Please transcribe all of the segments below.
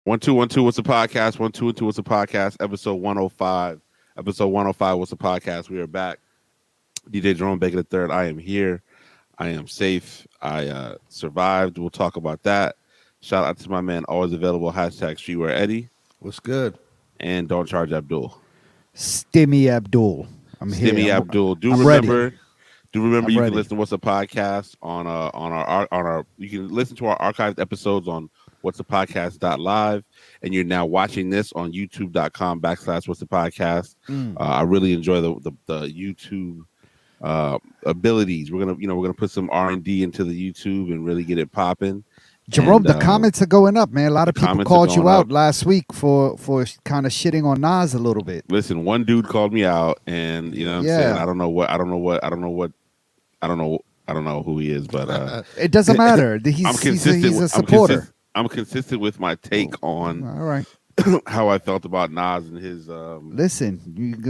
1 2 What's the podcast? 1 2 and 2 What's the podcast? Episode 105. Episode 105 What's the podcast? We are back. DJ Jerome Baker III. I am here. I am safe. I survived. We'll talk about that. Shout out to my man, always available. Hashtag Streetwear Eddie. What's good? And Don't Charge Abdul. Stimmy Abdul. I'm here. Stimmy Abdul. Do I'm remember ready. You ready. can listen to What's the Podcast on our you can listen to our archived episodes on What's the Podcast.live, and you're now watching this on youtube.com/What's the Podcast. I really enjoy the YouTube abilities. We're gonna put some R&D into the YouTube and really get it popping. Jerome, And, the comments are going up, man. A lot of people comments called are you going out up. last week for kind of shitting on Nas a little bit. Listen, one dude called me out, and you know what I'm Yeah. saying, I don't know who he is, but It doesn't matter. I'm He's consistent. a supporter. I'm consistent with my take on All right. how I felt about Nas and his. Listen,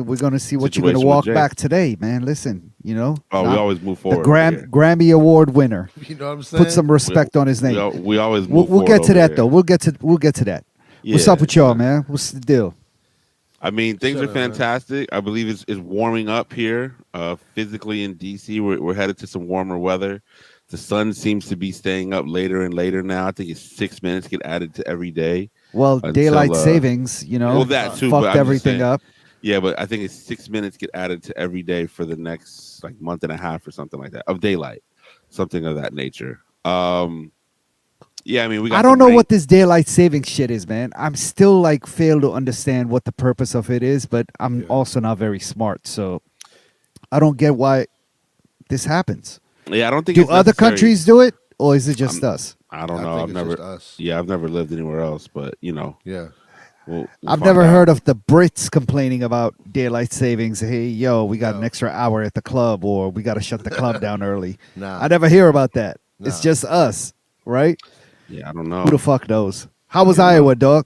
we're going to see what you're going Situation to with walk Jay. back today, man. Listen, We always move the forward. Grammy Award winner. You know what I'm saying? Put some respect on his name. We always We'll move forward. get to over that here. though. We'll get to that. What's Yeah. up with y'all, man? What's the deal? I mean, things are Shut up, man. fantastic. I believe it's warming up here, physically in DC. We're headed to some warmer weather. The sun seems to be staying up later and later now. I think it's 6 minutes get added to every day. Well, Until, daylight savings, well, that too, but I'm fucked just everything saying- up. Yeah, but I think it's 6 minutes get added to every day for the next month and a half or something like that of daylight, something of that nature. Yeah, I mean, we got I don't some know rain. what this daylight savings shit is, man. I'm still fail to understand what the purpose of it is, but I'm also not very smart, so I don't get why this happens. Yeah, I don't think Do it's other necessary. countries do it, or is it just us? I don't I know. think I've it's never. just us. Yeah, I've never lived anywhere else, but Yeah. we'll I've find never out. heard of the Brits complaining about daylight savings. Hey, yo, we got an No. extra hour at the club, or we got to shut the club down early. Nah. I never hear about that. It's Nah. just us, right? Yeah, I don't know. Who the fuck knows? How was Iowa, dog?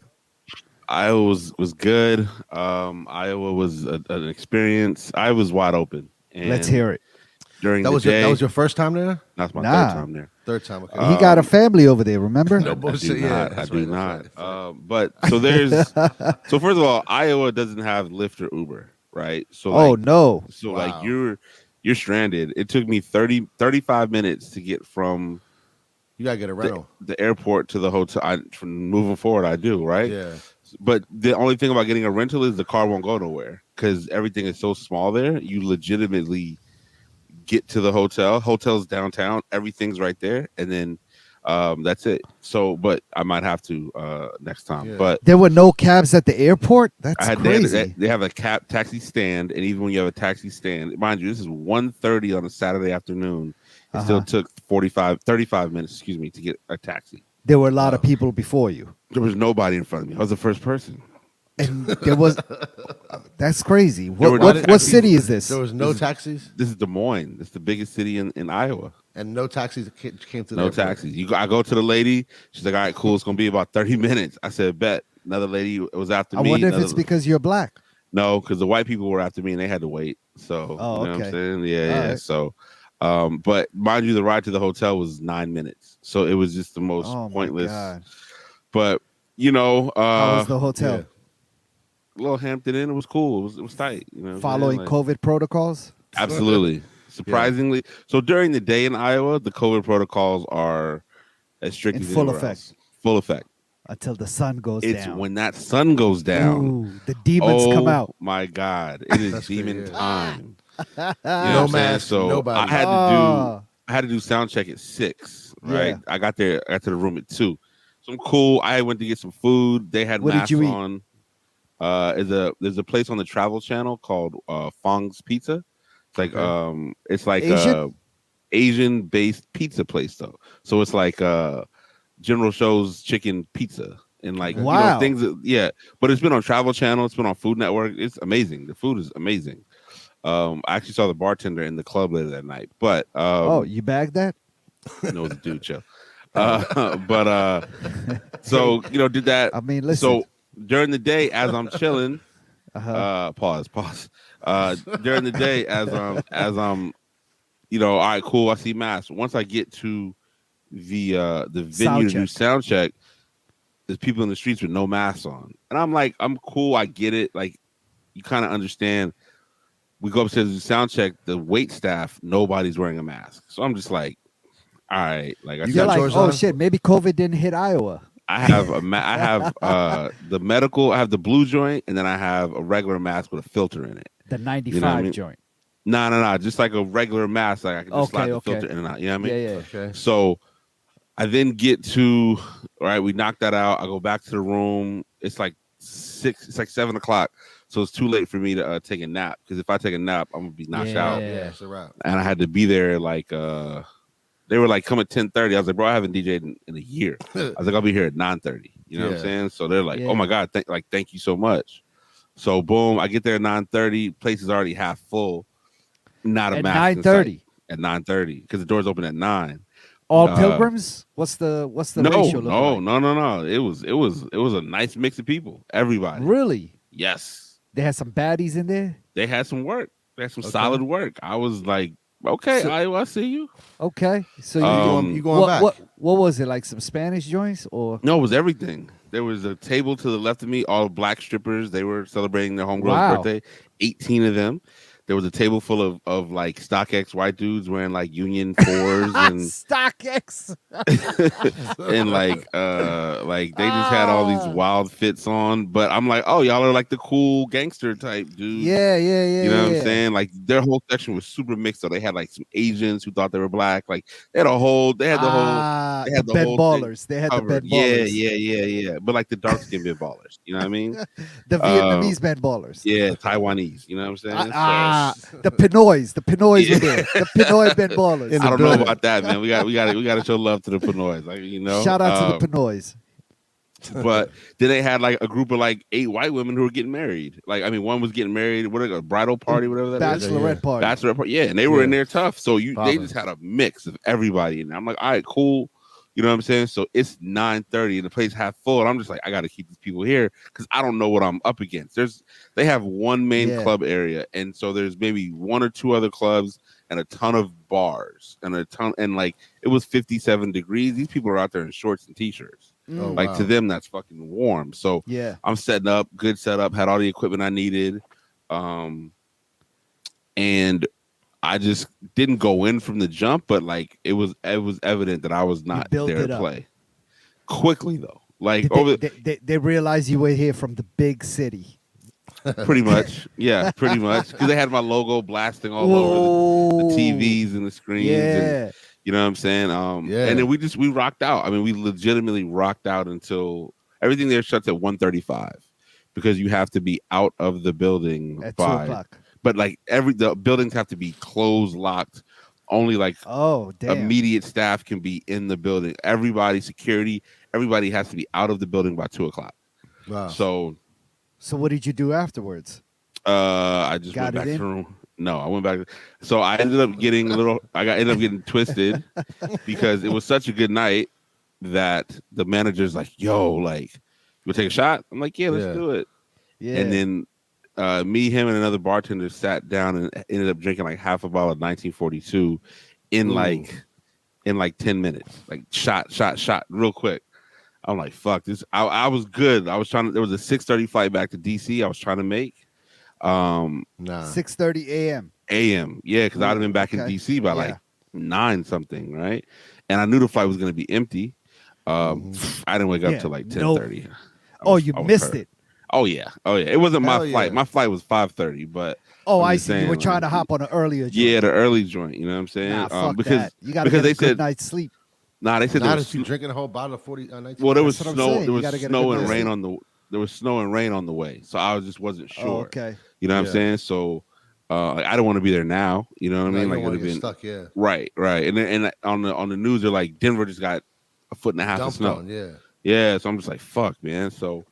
Iowa was good. Iowa was an experience. I was wide open. And Let's hear it. During That the was day, that was your first time there? that's my Nah. third time there. Third time. Okay. He got a family over there, remember? No I bullshit. do Yeah, not. I that's do right, not. that's right. But so there's so first of all, Iowa doesn't have Lyft or Uber, right? So Oh no. so Wow. you're stranded. It took me 35 minutes to get from You gotta get a rental. the airport to the hotel. From moving forward, I do, right? Yeah. But the only thing about getting a rental is the car won't go nowhere because everything is so small there. You legitimately get to the hotel's downtown, everything's right there, and then that's it. So, but I might have to next time. Yeah. But There were no cabs at the airport? That's I had crazy. they have a taxi stand, and even when you have a taxi stand, mind you, this is 1:30 on a Saturday afternoon. It still took 35 minutes, to get a taxi. There were a lot of people before you. There was nobody in front of me. I was the first person. And there was that's crazy. were What no taxis. city is this? There was no taxis This is Des Moines. It's the biggest city in Iowa. and no taxis came to the No airport. taxis. I go to the lady. She's like, "All right, cool. It's gonna be about 30 minutes." I said, "Bet." Another lady was after I me. wonder if another- it's because you're black. no, because the white people were after me and they had to wait. So Oh, you know what I'm okay. saying? Yeah, All yeah. right. So, but mind you, the ride to the hotel was 9 minutes. So it was just the most Oh my pointless. God. But How was the hotel? yeah. Little Hampton Inn, it was cool. It was tight. You know, what I'm Following saying? COVID protocols? Absolutely. Surprisingly. So during the day in Iowa, the COVID protocols are as strict In as full anywhere effect. else. Full effect. Until the sun goes It's down. when that sun goes down. Ooh, the demons come out. My God. It is That's demon good, yeah. time. You know No what I'm saying? mask, So nobody. I had to do sound check at 6, right? Yeah. I got to the room at 2. So I'm cool. I went to get some food. They had What did masks you eat? on. There's a place on the Travel Channel called Fong's Pizza. It's like Okay. it's like Asian? Asian based pizza place though. So it's like General Tso's chicken pizza and like Wow. things but it's been on Travel Channel, it's been on Food Network. It's amazing. The food is amazing. I actually saw the bartender in the club later that night. But Oh, you bagged that? no, it's a dude chill. But so did that. I mean, listen. So during the day as I'm chilling, Uh-huh. pause. During the day as I'm all right, cool, I see masks. Once I get to the venue to do sound check, there's people in the streets with no masks on, and I'm like, I'm cool, I get it. Like, you kind of understand. We go upstairs to sound check. The wait staff, nobody's wearing a mask, so I'm just like, all right. Like I You You're said, got like, yours oh on? shit, maybe COVID didn't hit Iowa. I have I have the medical. I have the blue joint, and then I have a regular mask with a filter in it. The 95 You know what I mean? joint. No, just like a regular mask. Like I can just slide the Okay. filter in and out. You know what I mean? Yeah. Okay. So I then get to all right. We knock that out. I go back to the room. It's like 6. It's like 7 o'clock. So it's too late for me to take a nap because if I take a nap, I'm gonna be knocked Yeah. out. Yeah, it's a wrap. And I had to be there like they were like come at 10:30. I was like, bro, I haven't DJ'd in a year. I was like, I'll be here at 9:30. You know what I'm Yeah. saying? So they're like, Yeah. oh my god, thank you so much. So boom, I get there at 9:30. Place is already half full. Not a At mask in 9:30. sight. At 9:30 because the doors open at 9. All pilgrims? What's the ratio look like? No. It was a nice mix of people. Everybody. Really? Yes. They had some baddies in there? They had some work. They had some Okay. solid work. I was like, okay, So- I see you. Okay. So You going back? what was it? Like some Spanish joints or No, it was everything. There was a table to the left of me, all black strippers. They were celebrating their homegirl's Wow. birthday. 18 of them. There was a table full of like StockX white dudes wearing like Union 4s and StockX? and like they just had all these wild fits on. But I'm like, oh, y'all are like the cool gangster type dudes. Yeah. You know what I'm saying? Like their whole section was super mixed. So they had like some Asians who thought they were black. Like they had the whole They had the bed whole thing ballers. They had the covered. bed ballers. Yeah. But like the dark skinned bed ballers. You know what I mean? The Vietnamese bed ballers. Yeah, Taiwanese. You know what I'm saying? The Pinoys. The Pinoys Yeah. were there. The Pinoy bed ballers. I don't know about that, man. We got to show love to the Pinoys. Like, you know. Shout out to the Pinoys. But then they had like a group of like 8 white women who were getting married. Like, I mean, one was getting married. What a bridal party, whatever that is. Bachelorette party. Bachelorette party. Yeah, and they were in Yeah. there tough. So they Poppin'. just had a mix of everybody. And I'm like, all right, cool. You know what I'm saying? So it's 9:30 and the place half full. And I'm just like, I got to keep these people here because I don't know what I'm up against. They have one main club area, and so there's maybe 1 or 2 other clubs and a ton of bars and like it was 57 degrees. These people are out there in shorts and t-shirts. Oh, Like wow. to them, that's fucking warm. So Yeah. I'm setting up, good setup, had all the equipment I needed. And I just didn't go in from the jump, but like it was evident that I was not built there it to up. play. Quickly though. Like They realized you were here from the big city. pretty much. Yeah, pretty much. Because they had my logo blasting all over the TVs and the screens. Yeah. And, you know what I'm saying? Yeah. And then we rocked out. I mean, we legitimately rocked out until everything there shuts at 1:35 because you have to be out of the building At 2 by. o'clock. But like the buildings have to be closed, locked. Only like Oh, damn. immediate staff can be in the building. Everybody, security, everybody has to be out of the building by 2 o'clock. Wow. So So what did you do afterwards? I just Got went back it to in? the room. No, I went back. So I ended up getting ended up getting twisted because it was such a good night that the manager's like, "Yo, like, you take a shot?" I'm like, "Yeah, let's Yeah. do it." Yeah. And then me, him, and another bartender sat down and ended up drinking like half a bottle of 1942 in Ooh. like 10 minutes, like shot, real quick. I'm like, fuck this. I was good. I was trying to. There was a 6:30 flight back to DC. I was trying to make. Nah. 6:30 a.m. AM, yeah, because I'd have been back in Okay. DC by like 9 something, right? And I knew the flight was going to be empty. I didn't wake up Yeah, till like no. 10:30. You missed it. Oh yeah. It wasn't my Hell yeah. flight. My flight was 5:30, but Oh, I'm I just see. You saying, were trying to like, hop on an earlier joint. yeah, the early joint. You know what I'm saying? Nah, fuck because that. You got to because get a they good said night's sleep. they said Not there was if you drinking a whole bottle of 19. well there was That's what I'm snow saying. there You was gotta get a snow good and night's rain sleep. on the there was snow and rain on the way, so I just wasn't sure. Oh, okay. You know what Yeah. I'm saying? So like, I don't want to be there now. You know what I No, mean? you Like don't want it'd to have get been stuck. Yeah. right. And then, and on the news they're like Denver just got a foot and a half of Dumped snow. on. Yeah. Yeah, so I'm just like, fuck, man. So,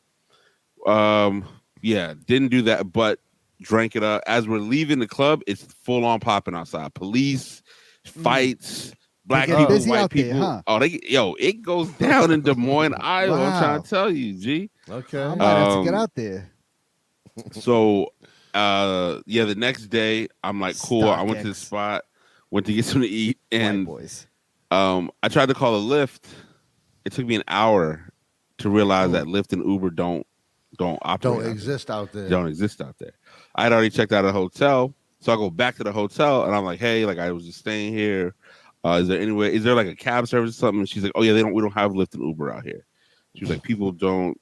yeah, didn't do that, but drank it up. As we're leaving the club, it's full on popping outside. Police, fights, black They get people, busy white out there, people. huh? Oh, it goes down in Des Moines, Iowa. I'm Wow. trying to tell you, G. Okay. I might have to get Um, out there. So, yeah, the next day, I'm like, cool. I went to the StockX. spot, went to get something to eat, and Whiteboys. I tried to call a Lyft. It took me an hour to realize that Lyft and Uber don't operate. Don't exist out there. Don't exist out there. I had already checked out a hotel, so I go back to the hotel and I'm like, hey, like I was just staying here. Is there like a cab service or something? And she's like, oh yeah, we don't have Lyft and Uber out here. She was like, people don't.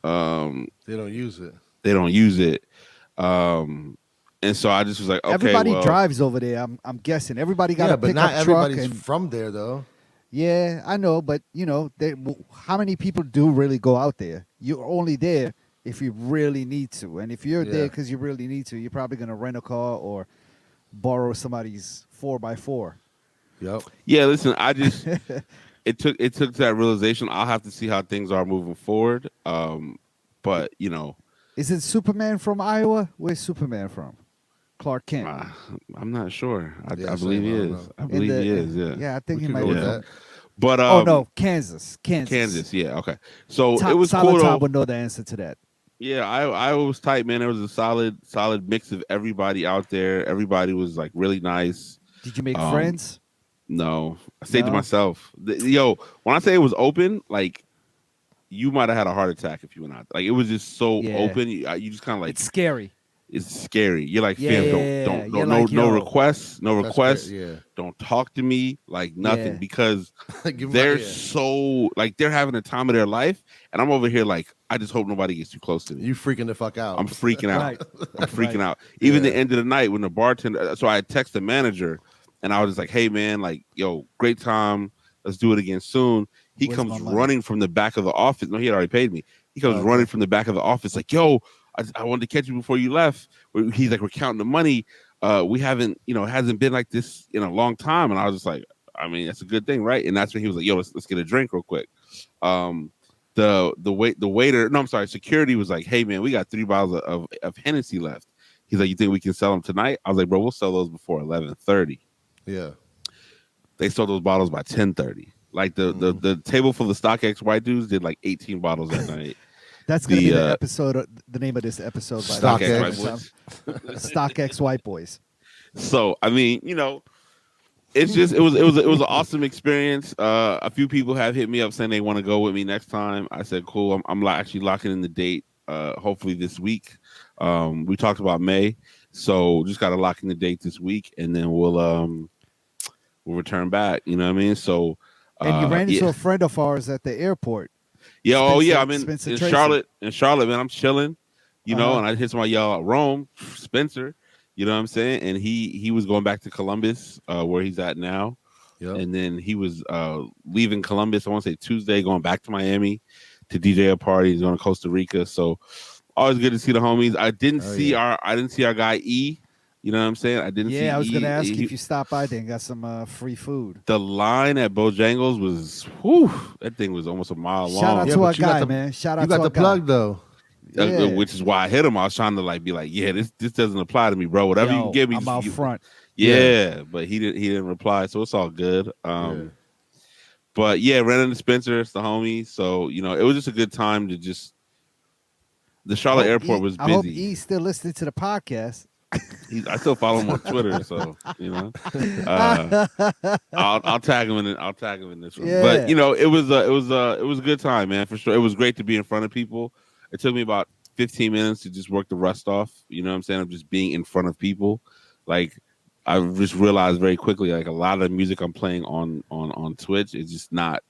They don't use it. They don't use it. And so I just was like, okay, everybody well, drives over there. I'm guessing everybody got a but pickup not truck. everybody's And, from there though. yeah, I know, but how many people do really go out there? You're only there if you really need to, and if you're there because you really need to, you're probably gonna rent a car or borrow somebody's 4x4. Yep. Yeah, listen, I just it took to that realization. I'll have to see how things are moving forward. But is it Superman from Iowa? Where's Superman from? Clark Kent. I'm not sure. I Yeah, believe he same, I don't is. know. I believe he is. Yeah. Yeah, I think We he could might go be with from. that. But Oh no, Kansas. Yeah. Okay. So Tom, it was Solid cool. Tom Though. would know the answer to that. Yeah, I was tight, man. There was a solid mix of everybody out there. Everybody was like really nice. Did you make friends? No, I stayed to No? myself. Yo, when I say it was open, like you might have had a heart attack if you went out. Like it was just so open. You just kind of like It's scary. It's scary. You're like, Yeah, fam, you're no like, yo. requests, no That's requests. great, yeah. Don't talk to me, like nothing, Yeah. because Give 'em they're my ear. so like they're having the time of their life, and I'm over here like I just hope nobody gets too close to me. You freaking the fuck out. I'm freaking out. Right. I'm freaking Right. out. Even Yeah. the end of the night when the bartender. So I texted the manager, and I was just like, "Hey man, like yo, great time. Let's do it again soon." He Where's comes my money? running from the back of the office. No, he had already paid me. He comes Okay. running from the back of the office like, "Yo, I wanted to catch you before you left." He's like, "We're counting the money. We haven't, it hasn't been like this in a long time." And I was just like, "I mean, that's a good thing, right?" And that's when he was like, "Yo, let's get a drink real quick." The waiter, no, I'm sorry, security was like, "Hey man, we got 3 bottles of Hennessy left." He's like, "You think we can sell them tonight?" I was like, "Bro, we'll sell those before 11:30." Yeah. They sold those bottles by 10:30. Like the table full of StockX white dudes did like 18 bottles that night. That's gonna be the episode. The name of this episode. By StockX the way. white boys. StockX White Boys. So I mean, it's just it was an awesome experience. A few people have hit me up saying they want to go with me next time. I said, cool. I'm actually locking in the date. Hopefully this week. We talked about May, so just got to lock in the date this week, and then we'll return back. You know what I mean? So And you ran into a friend of ours at the airport. Yeah, Spencer- I'm in Spencer Tracy. Charlotte. In Charlotte, man, I'm chilling. And I hit somebody yell out Rome, Spencer. You know what I'm saying? And he was going back to Columbus, where he's at now. Yep. And then he was leaving Columbus, I want to say Tuesday, going back to Miami to DJ a party. He's going to Costa Rica. So always good to see the homies. I didn't see our guy E. You know what I'm saying? I didn't see I was E. gonna ask you if you stopped by there and got some free food. The line at Bojangles was, whew, that thing was almost a mile long. Shout out to but our you got guy, the- man. Shout out You to got our the plug though. Yeah. Which is why I hit him. I was trying to like be like, yeah, this doesn't apply to me, bro. Whatever you can give me, I'm out front. Yeah, but he didn't reply, so it's all good. But yeah, ran into Spencer, it's the homie. So it was just a good time to just. The Charlotte airport was busy. I hope he's still listening to the podcast. I still follow him on Twitter, so I'll tag him in it. I'll tag him in this one. Yeah. But it was a good time, man, for sure. It was great to be in front of people. It took me about 15 minutes to just work the rust off. You know what I'm saying? Of just being in front of people. Like I just realized very quickly, like a lot of the music I'm playing on Twitch is just not.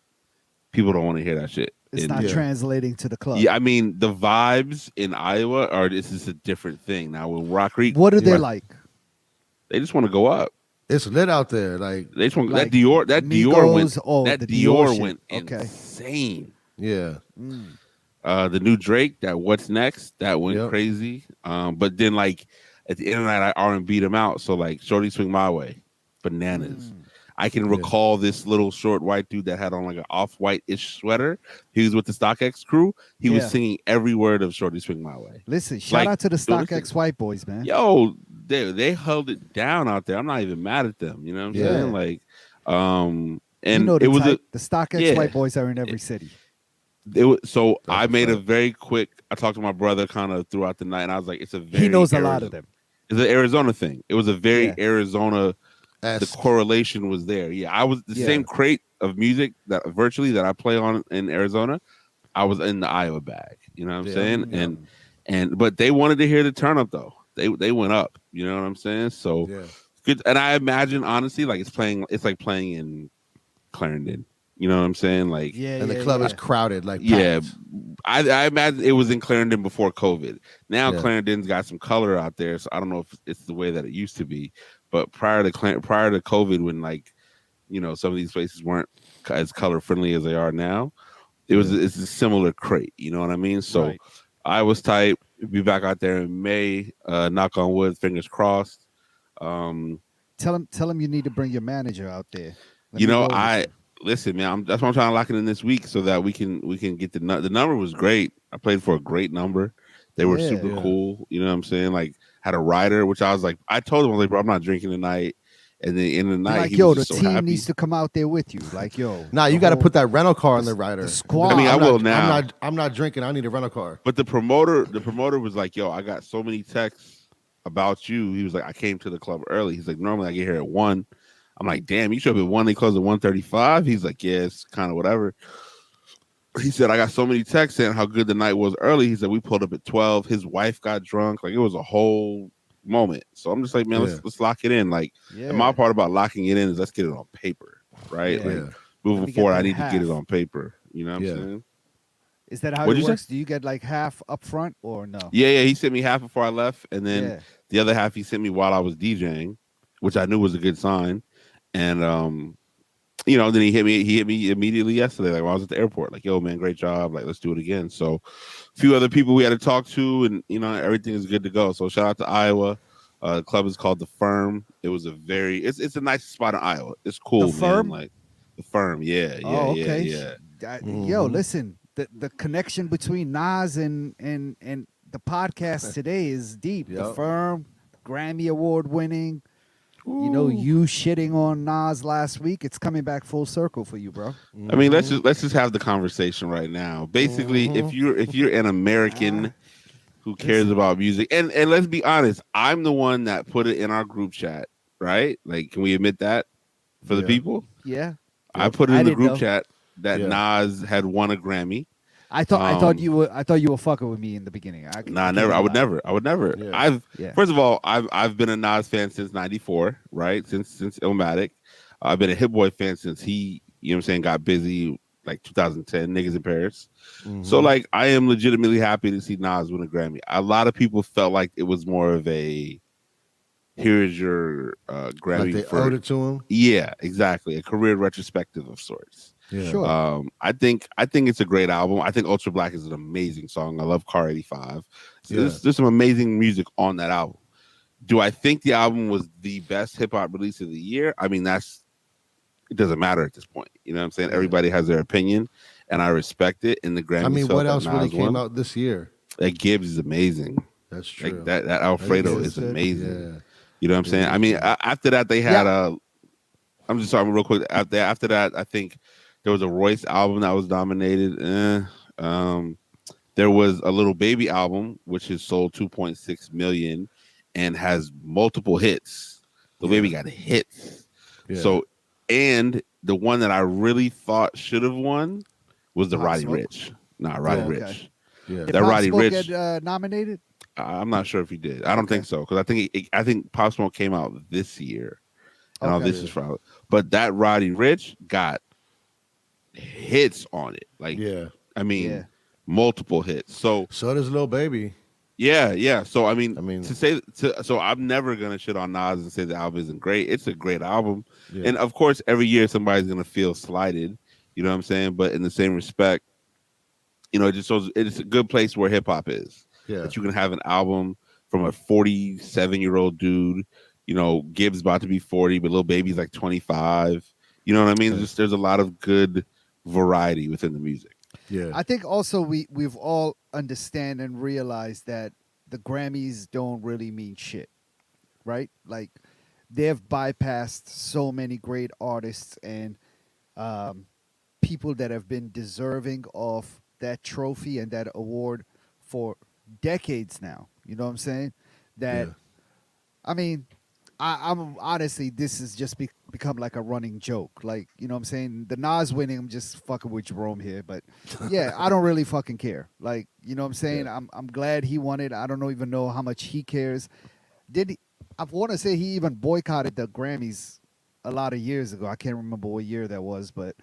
People don't want to hear that shit. It's not translating to the club. Yeah, I mean the vibes in Iowa are this is a different thing now. With Rock Creek, What are they like? They just want to go up. It's lit out there. Like They just want Like that Dior. That Dior went. Migos? Oh, that the Dior Dior shit. went Okay. insane. yeah. The new Drake, that What's Next, that went Yep. crazy. But then like at the end of the night, I R&B'd him out. So like Shorty Swing My Way, bananas. I can recall this little short white dude that had on like an off-white-ish sweater. He was with the StockX crew. He was singing every word of Shorty Swing My Way. Listen, shout out to the StockX White Boys, man. Yo, they held it down out there. I'm not even mad at them. You know what I'm saying? Like, and you know it was the StockX White Boys are in every city. It was so I made a very quick. I talked to my brother kind of throughout the night, and I was like, "It's a very He knows a lot of them. It's an Arizona thing. It was a very Arizona. The Esque. correlation was there. Yeah, I was the same crate of music that virtually that I play on in Arizona. I was in the Iowa bag. You know what I'm Yeah. saying? Yeah. And but they wanted to hear the turn up though. They went up. You know what I'm saying? So Yeah. good. And I imagine honestly, like it's like playing in Clarendon. You know what I'm saying? Like Yeah, And the yeah, club is yeah. crowded, like yeah, packed. I imagine it was in Clarendon before COVID. Now Yeah. Clarendon's got some color out there, so I don't know if it's the way that it used to be. But prior to COVID, when like some of these places weren't as color friendly as they are now, Yeah. it's a similar crate. You know what I mean? So Right. I was tight. Be back out there in May. Knock on wood, fingers crossed. Um, Tell him you need to bring your manager out there. Let me roll with I you. listen, man. That's why I'm trying to lock it in this week so that we can get the number was great. I played for a great number. They were Yeah. super Yeah. cool. You know what I'm saying? Like had a rider, which I was like, I told him I was like, bro, I'm not drinking tonight. And then in the Be night, like, he was yo, the just so team happy. needs to come out there with you. Like, yo, Nah, the you got to whole put that rental car on the the rider. squad. I mean, I I'm will not. now. I'm not drinking. I need a rental car. But the promoter was like, "Yo, I got so many texts about you." He was like, "I came to the club early." He's like, "Normally I get here at 1." I'm like, "Damn, you showed up at 1. They close at 1:35." He's like, "Yeah, it's kind of whatever." He said, "I got so many texts saying how good the night was early." He said, "We pulled up at 12. His wife got drunk. Like it was a whole moment." So I'm just like, "Man, Yeah. let's lock it in." Like, and my Yeah. part about locking it in is let's get it on paper, right? Yeah. Like Yeah. Let moving me get forward, I that need to get it half. on paper. You know what I'm Yeah. saying? Is that how it What'd you say? works? Do you get like half up front or no? Yeah, yeah. He sent me half before I left, and then Yeah. the other half he sent me while I was DJing, which I knew was a good sign. And then he hit me. He hit me immediately yesterday, like while I was at the airport. Like, yo, man, great job. Like, let's do it again. So, a few other people we had to talk to, and everything is good to go. So, shout out to Iowa. The club is called the Firm. It was it's a nice spot in Iowa. It's The cool, man. firm? Like the Firm. Yeah, yeah, Oh, yeah, okay. yeah. Yo, Mm-hmm. listen, the connection between Nas and the podcast today is deep. The Yep. firm, Grammy Award winning. Ooh. You shitting on Nas last week. It's coming back full circle for you, bro. I mean, Mm-hmm. let's just have the conversation right now. Basically, Mm-hmm. if you're an Ah, American who cares listen. about music, and let's be honest, I'm the one that put it in our group chat, right? Like, can we admit that for the Yeah. people? Yeah, I Yep. put it I in the didn't group know. chat that Yeah. Nas had won a Grammy. I thought Um, you were fucking with me in the beginning. nah, I can't never. I even would lie. never. I would never. Yeah. I've Yeah. First of all, I've been a Nas fan since '94, right? Since Illmatic. I've been a Hit Boy fan since he, what I'm saying, got busy like 2010, Niggas in Paris. So Mm-hmm. like I am legitimately happy to see Nas win a Grammy. A lot of people felt like it was more of a here's your Like Grammy they for owed it to him. yeah, exactly. A career retrospective of sorts. Yeah. Sure. I think it's a great album. I think Ultra Black is an amazing song. I love Car 85. So Yeah. there's some amazing music on that album. Do I think the album was the best hip hop release of the year? I mean, it doesn't matter at this point. You know what I'm saying? Yeah. Everybody has their opinion, and I respect it. And the I Grammys mean, felt what that else really Nas came won. out this year? That Gibbs is amazing. That's Like true. that That Gibbs Alfredo is. is is good. amazing. Yeah. You know what I'm It saying? I is mean, good. after that they had Yeah. I'm just talking real quick. After that, I think there was a Royce album that was nominated. Um, there was a Little Baby album which has sold 2.6 million and has multiple hits. The Yeah. Baby got hits. Yeah. So, and the one that I really thought should have won was the Pop Roddy Smoke. Rich. Nah, Oh, Roddy Yeah. okay. Rich. Yeah. Did That Pop Roddy Smoke get Rich. nominated? I'm not sure if he did. I don't Okay. think so because I think Pop Smoke came out this year, and all Okay. this Yeah. is from. But that Roddy Rich got hits on it. Like, Yeah. I Yeah. mean, multiple hits. So So does Lil Baby. yeah, yeah. So I mean, I mean, so I'm never gonna shit on Nas and say the album isn't great. It's a great album, yeah. and of course, every year somebody's gonna feel slighted. You know what I'm saying? But in the same respect, it just shows it's a good place where hip hop is. Yeah. That you can have an album from a 47-year-old dude. Gibbs about to be 40, but Lil Baby's like 25. You know what I mean? Yeah. There's a lot of good variety within the music. Yeah. I think also we've all understand and realized that the Grammys don't really mean shit, right? Like they've bypassed so many great artists and um, people that have been deserving of that trophy and that award for decades now. You know what I'm saying? That Yeah. I mean, I'm honestly, this has just become like a running joke. Like, you know what I'm saying? The Nas winning, I'm just fucking with Jerome here. But yeah, I don't really fucking care. Like, you know what I'm saying? Yeah. I'm glad he won it. I don't even know how much he cares. Did he? I want to say he even boycotted the Grammys a lot of years ago. I can't remember what year that was, but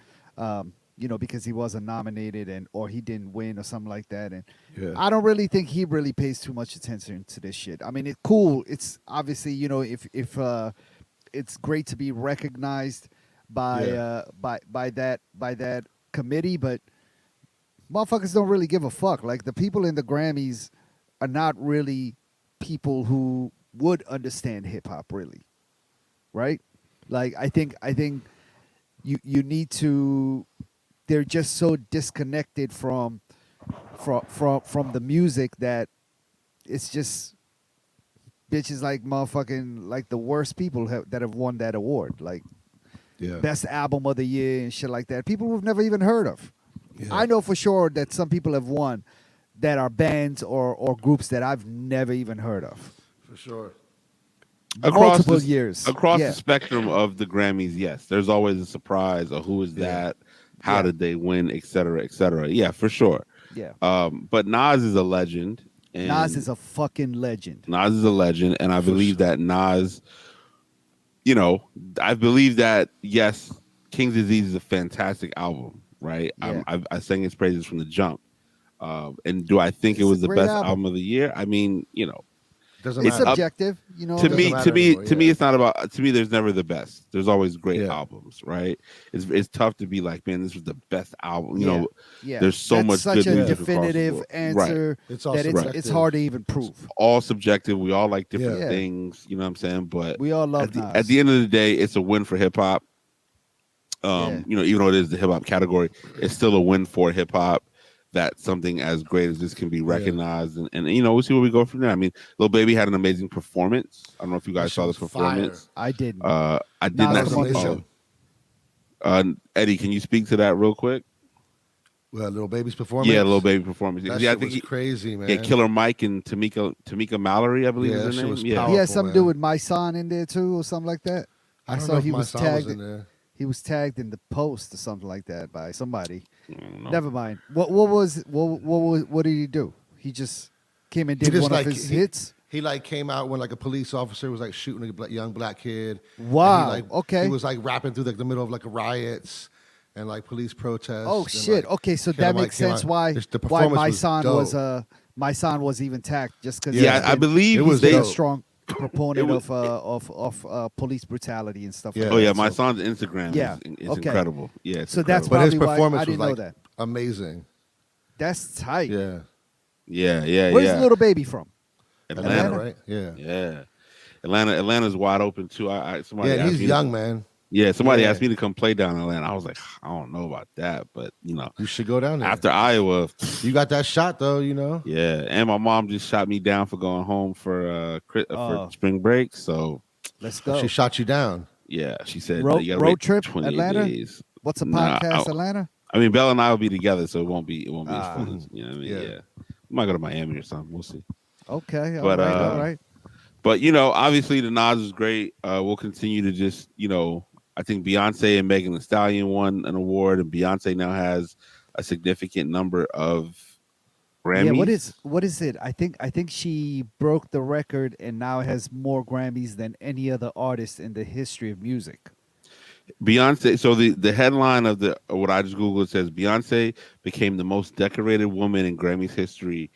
because he wasn't nominated and or he didn't win or something like that. And Yeah. I don't really think he really pays too much attention to this shit. I mean, it's cool. It's obviously, if it's great to be recognized by Yeah. by that committee, but motherfuckers don't really give a fuck. Like the people in the Grammys are not really people who would understand hip hop really, right? Like I think you need to. They're just so disconnected from the music that it's just bitches like motherfucking like the worst people that have won that award, like Yeah. best album of the year and shit like that. People we've never even heard of. Yeah. I know for sure that some people have won that are bands or groups that I've never even heard of. For sure. Multiple the, years. across Yeah. the spectrum of the Grammys. Yes, there's always a surprise of who is Yeah. that, how Yeah. did they win, et cetera, et cetera. Yeah, for sure. Yeah. But Nas is a legend. And Nas is a fucking legend. Nas is a legend, and I For believe sure. that Nas, I believe that yes, King's Disease is a fantastic album, right? Yeah. I sang its praises from the jump. And do I think it It's a was the great best album. album of the year? I mean, Doesn't It's matter. subjective, to Doesn't me, matter to me, anymore, to me, yeah. it's not about. To me, there's never the best. There's always great Yeah. albums, right? It's tough to be like, man, this was the best album. Yeah. Yeah. There's so That's much such good a music across the definitive board. Right. answer It's all that it's subjective. hard to even prove. All subjective. We all like different Yeah. things. You know what I'm saying? But We all love at Nas. the end of the day, it's a win for hip hop. Yeah. Even though it is the hip hop category, it's still a win for hip hop. That something as great as this can be recognized, and we'll see where we go from there. I mean, Lil Baby had an amazing performance. I don't know if you That guys shit saw was this performance. I didn't. I did Nas, not come on the see. show. Eddie, can you speak to that real quick? Well, Little Baby's performance. Yeah, Lil Baby performance. That Yeah, I shit think was crazy, man. yeah, Killer Mike and Tamika Mallory, I believe Yeah, is that her shit name. was Yeah, powerful. He had something to do man. with my son in there too, or something like that. I don't saw know if he my was son tagged. was in there. He was tagged in the post or something like that by somebody. I don't know. Never mind. What did he do? He just came and He did just, one like, of his he- hits. He like came out when like a police officer was like shooting a young black kid. And Wow, He, like, okay. He was like rapping through like the middle of like riots and like police protests. Oh and, shit. like, Okay, so Killer that Mike makes came sense out. why The why performance my son was even tagged just because Yeah, I believe It was they. he's a dope. strong proponent was- of police brutality and stuff Yeah. like Oh that. yeah, my So- son's Instagram Yeah, is okay. incredible. Yeah, it's So that's incredible. But his probably why I performance was didn't know like that. amazing. That's tight. Yeah. yeah. Where's Little Baby from? Atlanta, right? Yeah. Yeah, Atlanta's wide open too. Somebody Yeah, asked and he's me young, man. Yeah, somebody Yeah. asked me to come play down in Atlanta. I was like, I don't know about that, but You should go down there. after Iowa, You got that shot though, you know? yeah. And my mom just shot me down for going home for spring break. So Let's go. She shot you down. yeah, she said Road- you gotta road wait trip, 28 Atlanta? days. What's a Nah, podcast, Atlanta? I mean, Bella and I will be together, so it won't be as Ah. fun. As, you know what I mean? Yeah. Yeah. We might go to Miami or something. We'll see. Okay, all But, right, all right. But obviously the Nas is great. We'll continue to just I think Beyonce and Megan Thee Stallion won an award, and Beyonce now has a significant number of Grammys. Yeah, what is it? I think she broke the record and now has more Grammys than any other artist in the history of music. Beyonce. So the headline of what I just googled says Beyonce became the most decorated woman in Grammys history.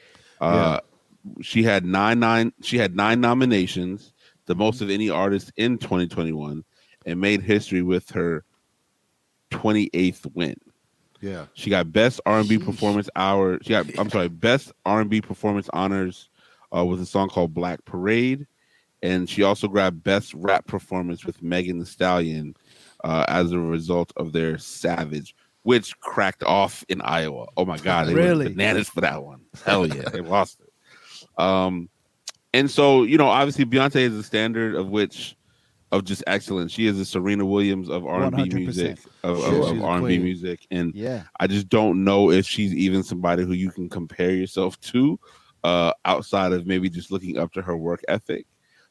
She had nine nominations, the most of any artist in 2021, and made history with her 28th win. Yeah. She got best R&B Sheesh. performance hour. Best R&B performance honors with a song called Black Parade, and she also grabbed best rap performance with Megan Thee Stallion as a result of their Savage, which cracked off in Iowa. Oh my God, they Really? went bananas for that one. Hell yeah, they lost it. And so obviously Beyonce is the standard of just excellence. She is the Serena Williams of R&B 100%. music, of She's a R&B queen. music, and Yeah. I just don't know if she's even somebody who you can compare yourself to outside of maybe just looking up to her work ethic.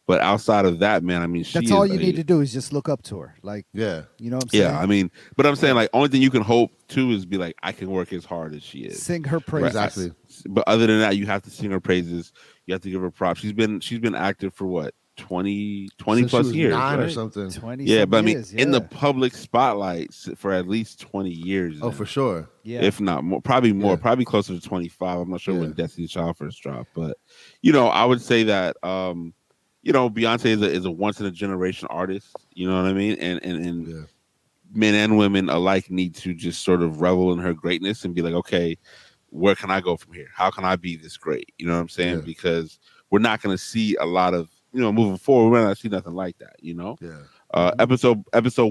But outside of that, man, I mean, she That's is all you need to do is just look up to her. Like, Yeah. you know what I'm saying? yeah. I mean, but I'm saying Yeah. like only thing you can hope too is be like I can work as hard as she is. Sing her Right. praises. Exactly. But other than that, you have to sing her praises. You have to give her props. She's been active for what 20 Since she plus was years, 9 or right? something. 20 Yeah, some but I mean, years. in the Yeah. public spotlight for at least 20 years. Oh, now. for sure. Yeah. If not more, probably more, Yeah. probably closer to 25. I'm not sure Yeah. when Destiny's Child first dropped, but I would say that Beyonce is a once in a generation artist. You know what I mean? And Yeah. men and women alike need to just sort of revel in her greatness and be like, okay, where can I go from here? How can I be this great? You know what I'm saying? Yeah. Because we're not going to see a lot of moving forward. We're not going to see nothing like that. Yeah. Episode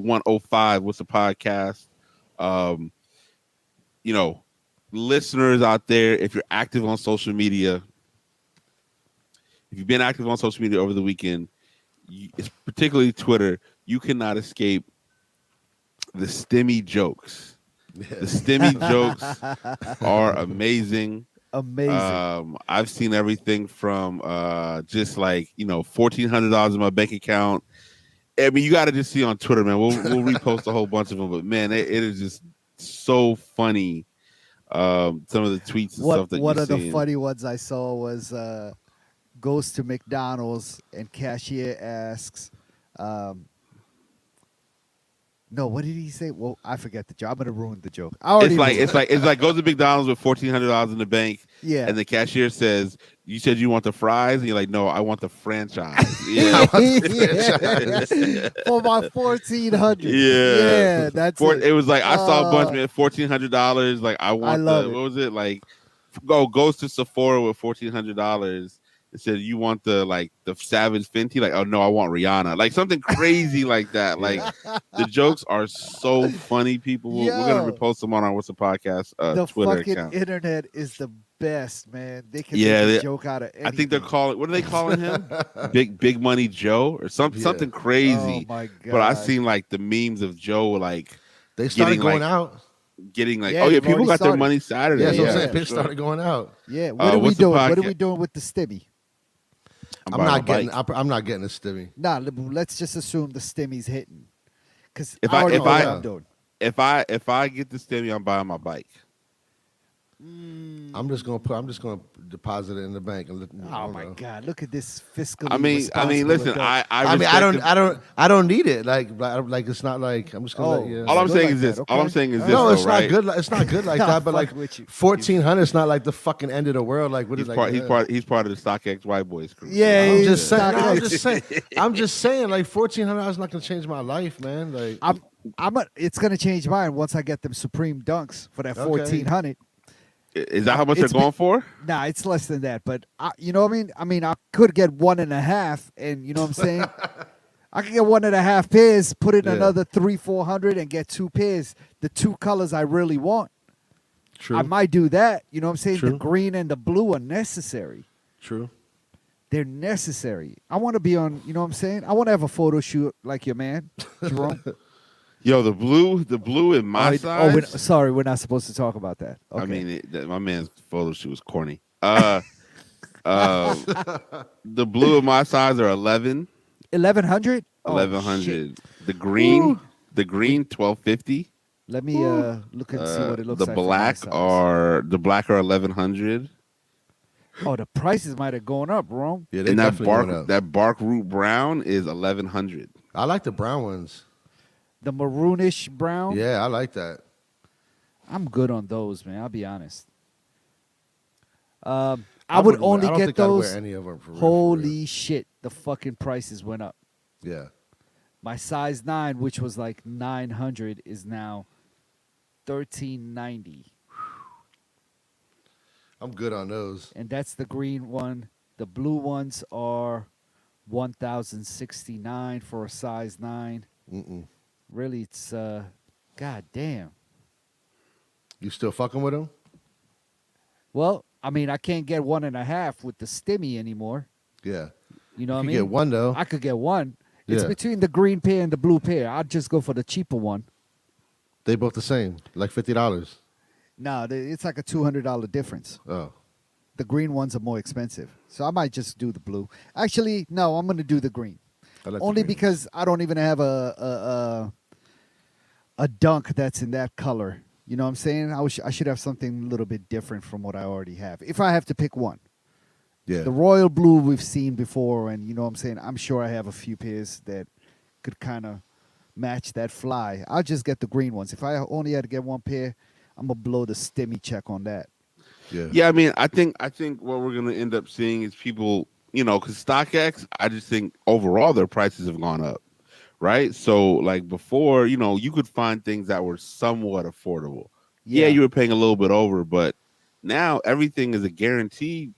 105. What's the podcast? Um, you know, listeners out there, if you're active on social media, if you've been active on social media over the weekend, it's particularly Twitter, you cannot escape the stimmy jokes. The stimmy jokes are amazing. Amazing. I've seen everything from just like $1,400 in my bank account. I mean, you got to just see on Twitter, man. We'll repost a whole bunch of them, but man, it is just so funny. Some of the tweets and stuff that One you're of the seeing. funny ones I saw was goes to McDonald's and cashier asks, no, what did he say? Well, I forget the joke. I'm gonna ruin the joke. I already It's like goes to McDonald's with $1,400 in the bank. Yeah. And the cashier says, "You said you want the fries," and you're like, "No, I want the franchise." Yeah. franchise. For my 1,400. Yeah. Yeah, that's it. It was like I saw a bunch, man. $1,400. Like I want love what it. was it like? Goes to Sephora with $1,400. It said you want the Savage Fenty. Like, oh no, I want Rihanna. Like something crazy like that. Like the jokes are so funny. People, we're gonna Yo. repost them on our What's the Podcast The Twitter fucking account. internet is the best, man. They can Yeah, make a joke out of anything. I think they're calling. What are they calling him? Big Money Joe or something Yeah. crazy. Oh my god! But I seen like the memes of Joe like They started getting, going like, out. getting like, Yeah, oh yeah, they've people already got their started. money Saturday. Yeah, that's what I'm Yeah, saying. for People sure. started going out. Yeah, what are we what's the doing? What are podcast? we doing with the stimmy? I'm I'm buying not a getting. bike. I'm not getting a stimmy. Nah, let's just assume the stimmy's hitting. Because If I I- already if know what I- I'm doing. If I get the stimmy, I'm buying my bike. I'm just gonna deposit it in the bank and let. Oh my god! Look at this fiscally. I mean, responsible listen, adult. I mean, respect I don't need it. Like it's not like I'm just gonna. Oh. Let you, All I'm Good saying like is this. that, All I'm okay. saying is this. no, though, it's right? not good. It's not good like I'm that. But like fucking with you. 1,400 is not like the fucking end of the world. Like what He's is part. like? He's part of the StockX Whiteboys crew. Yeah, I'm he's just saying. not no, I'm gonna- just saying. I'm just saying. Like $1,400 is not gonna change my life, man. Like It's gonna change mine once I get them Supreme Dunks for that Okay. 1,400. Is that how much they're It's going for? Nah, it's less than that. But you know what I mean? I mean, I could get 1.5, and you know what I'm saying? I could get 1.5 pairs, put in Yeah. another 300-400, and get 2 pairs. The 2 colors I really want. true, I might do that. You know what I'm saying? The True. green and the blue are necessary. true. They're necessary. I want to be on. You know what I'm saying? I want to have a photo shoot like your man, Jerome. Yo, the blue in my size. Sorry, we're not supposed to talk about that. Okay. I mean, my man's photo shoot was corny. The blue in my size are 11. 1,100. 1100. The green, Ooh. 1250. Let me look and see what it looks The like. for my black size. are 1100. Oh, the prices might have gone up, Rome. Yeah, they And that definitely went up. bark root brown is 1100. I like the brown ones. The maroonish brown. Yeah, I like that. I'm good on those, man. I'll be honest. I would wouldn't wear- only I don't get think I'd wear those. any of them for real, Holy shit! The fucking prices went up. for real. Yeah. My size 9, which was like 900, is now 1,390, I'm good on those. and that's the green one. The blue ones are 1,069 for a size 9. Mm-mm. Really, it's god damn. You still fucking with them? Well, I mean, I can't get 1.5 with the stimmy anymore. Yeah. You know what I You mean? get one though. I could get one. It's Yeah. between the green pair and the blue pair. I'd just go for the cheaper one. They both the same, like $50. No, it's like a $200 difference. Oh, the green ones are more expensive. So I might just do the blue. Actually, no, I'm gonna do the green. I like the Only green because I don't even have a dunk that's in that color. You know what I'm saying? I should have something a little bit different from what I already have. If I have to pick one. Yeah. The royal blue we've seen before, and you know what I'm saying? I'm sure I have a few pairs that could kind of match that fly. I'll just get the green ones. If I only had to get one pair, I'm gonna blow the stimmy check on that. Yeah. Yeah, I mean, I think what we're gonna end up seeing is people, because StockX, I just think overall their prices have gone up, right? So like before, you could find things that were somewhat affordable. Yeah, Yeah, you were paying a little bit over, but now everything is a guaranteed,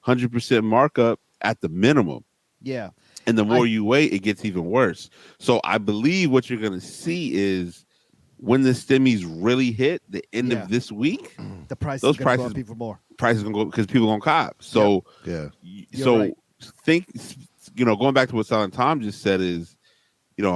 100% markup at the minimum. yeah. And the I more you wait, it gets even worse. So I believe what you're gonna see is when the stimmies really hit the end yeah. of this week, The price is those gonna go prices up even more. prices gonna go because people gonna cop. Yep, So Yeah. you're right. think going back to what Silent Tom just said is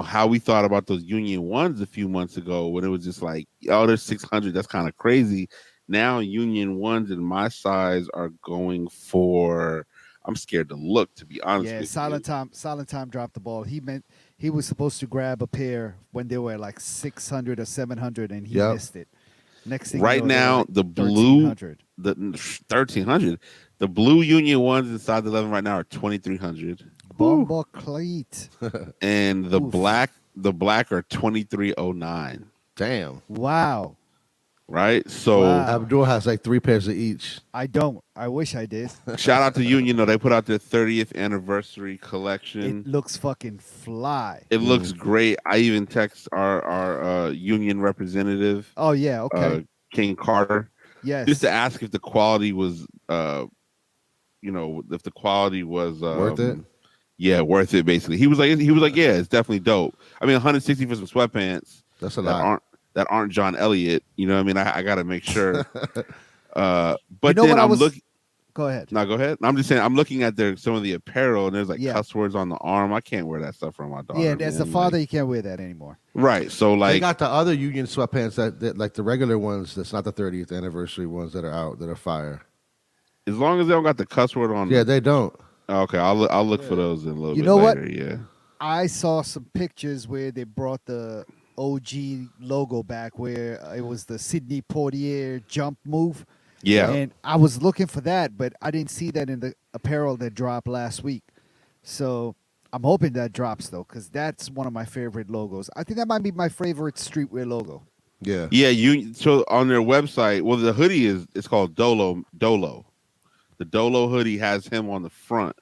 how we thought about those Union ones a few months ago when it was just like, oh, there's 600, that's kind of crazy. Now Union ones in my size are going for, I'm scared to look, to be honest Yeah, with you. Silent Time dropped the ball. He was supposed to grab a pair when they were like 600 or 700, and he Yep. missed it. Next thing you Right know, they were now like the blue, 1300. the 1300, the blue Union ones inside the 11 right now are 2300. Bomba Cleat. And Oof. the black are 2309. Damn. Wow. Right? So Wow. Abdul has like 3 pairs of each. I don't. I wish I did. shout out to Union though. They put out their 30th anniversary It collection. looks fucking fly. It looks great. I even text our Union representative, Oh yeah. uh, Okay. King Carter, just to Yes. ask if the quality was if the quality was Worth it? yeah, worth it basically. He was like, yeah, it's definitely dope. I mean, 160 for some sweatpants That's a that lot. aren't John Elliott, you know what I mean? I got to make sure. You But know then what I I'm was? looking. Go ahead. No, go ahead. I'm just saying I'm looking at some of the apparel and there's like Yeah. cuss words on the arm. I can't wear that stuff for my Yeah. daughter, And as a man. father, Like, you can't wear that anymore. right. So They like got the other Union sweatpants that like the regular ones. That's not the 30th anniversary ones that are out that are fire. as long as they don't got the cuss word on. Yeah, they don't. Okay, I'll look for Yeah. those in a little You bit know what? later. Yeah. I saw some pictures where they brought the OG logo back, where it was the Sidney Poitier jump move. Yeah. And I was looking for that, but I didn't see that in the apparel that dropped last week. So I'm hoping that drops though, because that's one of my favorite logos. I think that might be my favorite streetwear logo. Yeah. Yeah, so on their website, well the hoodie it's called Dolo. The Dolo hoodie has him on the front.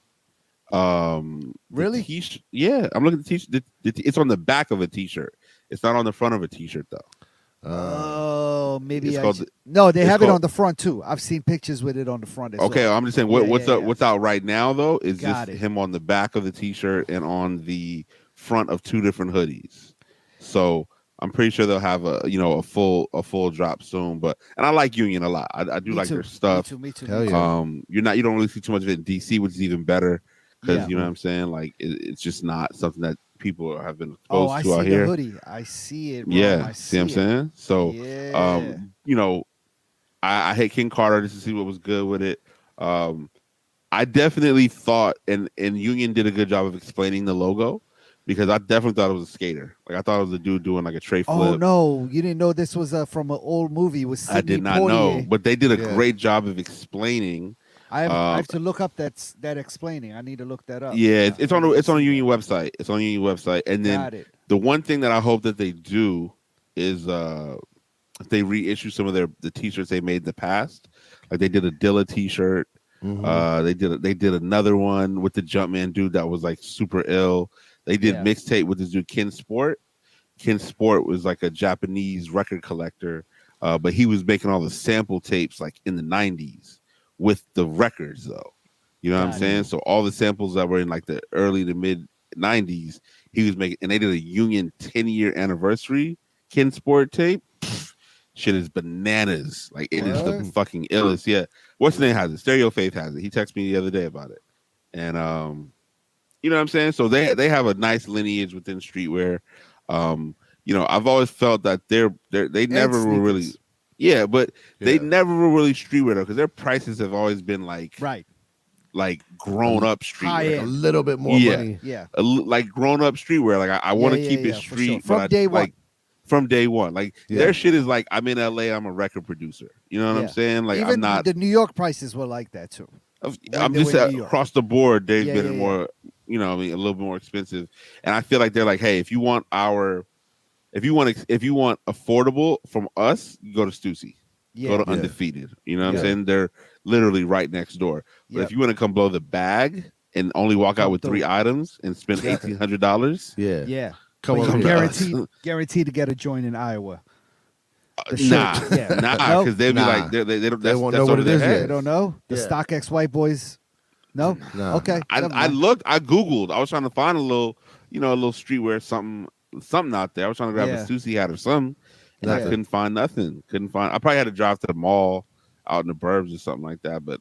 The Really? t-shirt, yeah, I'm looking at the t-shirt. It's on the back of a t-shirt. It's not on the front of a t-shirt though. Oh, maybe It's I. called. No, they It's have it called. on the front too. I've seen pictures with it on the front as Okay, well. I'm just saying Yeah, what's yeah, up. yeah. What's out right now though is Got just it. him on the back of the t-shirt and on the front of two different hoodies. So I'm pretty sure they'll have a full drop soon. But and I like Union a lot. I do Me like too. their stuff. Me too. Hell Me too. yeah. You don't really see too much of it in DC, which is even better because Yeah. you know what I'm saying. Like it's just not something that people have been Oh, exposed I to see out the here. hoodie. I see it, Rome. Yeah, I see what I'm see it. saying. So, Yeah. you know, I hit King Carter just to see what was good with it. Um, I definitely thought, and Union did a good job of explaining the logo because I definitely thought it was a skater. Like I thought it was a dude doing like a tray Oh flip. no, you didn't know this was from an old movie with I Sidney did not know, Poitier. but they did a Yeah. great job of explaining. I Um, have to look up that explaining. I need to look that up. yeah, I need to it's on a see Union that. website. It's on a Union website, and then Got it. the one thing that I hope that they do is if they reissue some of the t-shirts they made in the past. Like they did a Dilla t-shirt. Mm-hmm. They did another one with the Jumpman dude that was like super ill. They did Yeah. mixtape with this dude Ken Sport. Ken Sport was like a Japanese record collector, but he was making all the sample tapes like in the '90s with the records though. You know what I'm Got it. saying? So all the samples that were in like the early to mid '90s, he was making, and they did a Union 10-year anniversary Ken Sport tape. Shit is bananas. Like it is the Word? fucking illest. Yeah. What's the name has it? Stereo Faith has it. He texted me the other day about it. And you know what I'm saying? So they have a nice lineage within streetwear. I've always felt that they And never were really sneakers. Yeah, but they Yeah. never were really streetwear though, because their prices have always been Right. like grown up High streetwear. A end. little bit more Yeah. money. Yeah. Like grown up streetwear. Like I Yeah, want to yeah, keep it yeah, for sure. street, but From I day one. like from day one. Like Yeah. their shit is like I'm in LA, I'm a record producer. You know what I'm Yeah. saying? Like I'm Even not. the New York prices were like that too. When I'm they were just in New York. across the board. They've Yeah, been yeah, yeah. more, I mean, a little bit more expensive, and I feel like they're like, hey, if you want affordable from us, you go to Stussy, go Yeah. to Yeah. Undefeated. You know what I'm Yeah. saying? They're literally right next door. But if Yep. you want to come blow the bag and only walk out Come with 3 through. items and spend Yeah. $1,800, Yeah. Yeah. Come But over you here. guaranteed to get a joint in Iowa. The nah, shirt. Yeah. nah, No? because they'll be Nah. like they don't. They That's, won't that's know what over it their is head. yet. They don't know? The Yeah. StockX White Boys. No? Nah. Okay. I never I mind. looked, I googled, I was trying to find a little, a little streetwear something out there. I was trying to grab a Yeah. Stussy hat or something, and I Nothing. couldn't find nothing. Couldn't find. I probably had to drive to the mall out in the burbs or something like that, but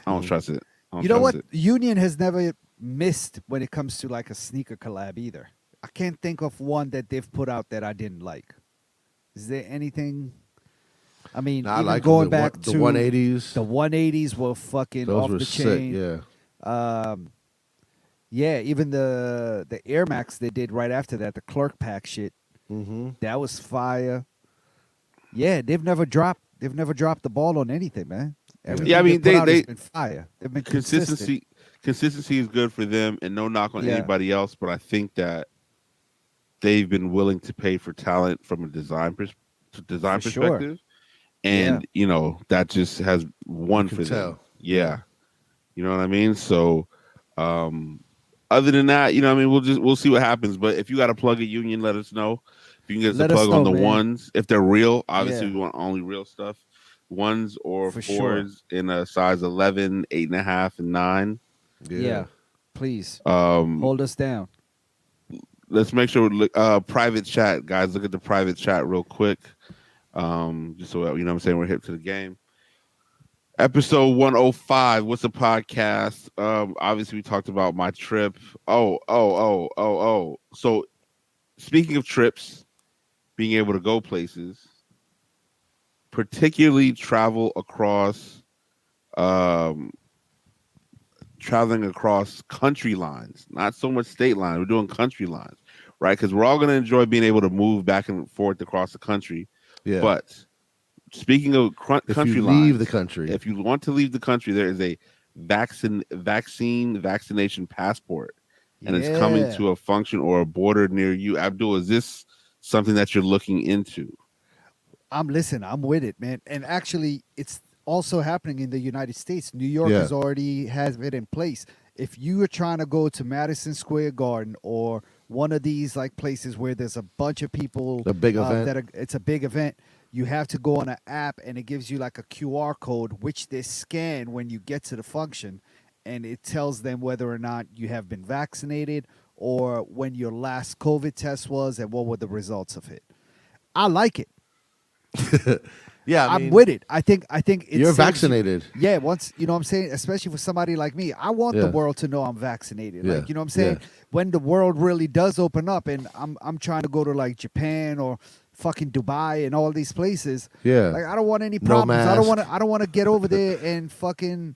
I don't trust it. I don't You know trust what? it. Union has never missed when it comes to like a sneaker collab either. I can't think of one that they've put out that I didn't like. Is there anything? I mean, Nah, I even like going the back the to 180s. the 180s were fucking Those off were the sick. chain. Yeah. Yeah, even the Air Max they did right after that, the Clerk Pack shit, Mm-hmm. that was fire. Yeah, they've never dropped the ball on anything, man. Everything Yeah, I mean, they put out has they been fire. They've been consistent. consistency is good for them, and no knock on Yeah. anybody else, but I think that they've been willing to pay for talent from a design For sure. perspective, and that just has won can for them. tell. Yeah. You know what I mean? So, other than that, I mean, we'll see what happens. But if you got to plug a Union, let us know. If you can get us Let a us plug on know, the man. ones, if they're real, obviously Yeah. we want only real stuff. Ones or For sure. fours in a size 11, 8.5, and 9. Yeah. Please Um, hold us down. let's make sure private chat, guys. Look at the private chat real quick. Just so you know what I'm saying, we're hip to the game. Episode 105. What's a podcast? Obviously we talked about my trip. So speaking of trips, being able to go places, particularly traveling across country lines, not so much state lines. We're doing country lines, right? Because we're all going to enjoy being able to move back and forth across the country. Yeah. But speaking of if country you lines, leave the country, if you want to leave the country, there is a vaccination passport, and it's coming Yeah. to a function or a border near you. Abdul, is this something that you're looking into? I'm with it, man. And actually, it's also happening in the United States. New York Yeah. already has it in place. If you are trying to go to Madison Square Garden or one of these like places where there's a bunch of people, A big event. it's a big event. You have to go on an app, and it gives you like a QR code, which they scan when you get to the function, and it tells them whether or not you have been vaccinated or when your last COVID test was and what were the results of it. I like it. yeah, I I'm mean, with it. I think it You're saves you- vaccinated. Yeah, once you know what I'm saying, especially for somebody like me, I want the Yeah. world to know I'm vaccinated. Yeah. Like, you know what I'm saying? Yeah. When the world really does open up and I'm trying to go to like Japan or fucking Dubai and all these places. Yeah. Like I don't want any No problems. I mask. don't want to get over there and fucking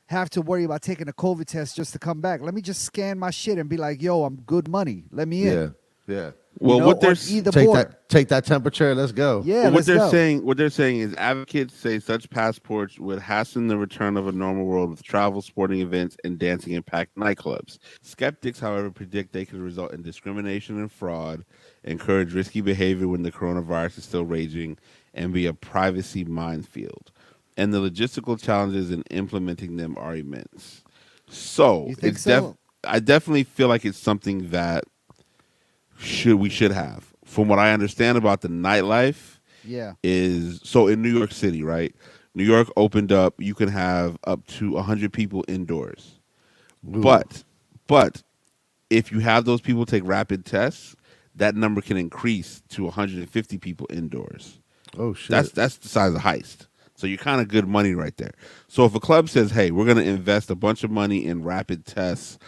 have to worry about taking a COVID test just to come back. Let me just scan my shit and be like, "Yo, I'm good money. Let me in." Yeah. Yeah. Well, You know, what they're on either Take border. take that temperature. Let's go. Yeah, Well, let's go. what they're saying is advocates say such passports would hasten the return of a normal world with travel, sporting events, and dancing in packed nightclubs. Skeptics, however, predict they could result in discrimination and fraud, encourage risky behavior when the coronavirus is still raging, and be a privacy minefield. And the logistical challenges in implementing them are immense. So You think it's so? I definitely feel like it's something that we should have. From what I understand about the nightlife, Yeah. is so in New York City, right? New York opened up. You can have up to 100 people indoors, Ooh. but if you have those people take rapid tests, that number can increase to 150 people indoors. Oh shit. That's the size of heist. So you're kind of good money right there. So if a club says, "Hey, we're going to invest a bunch of money in rapid tests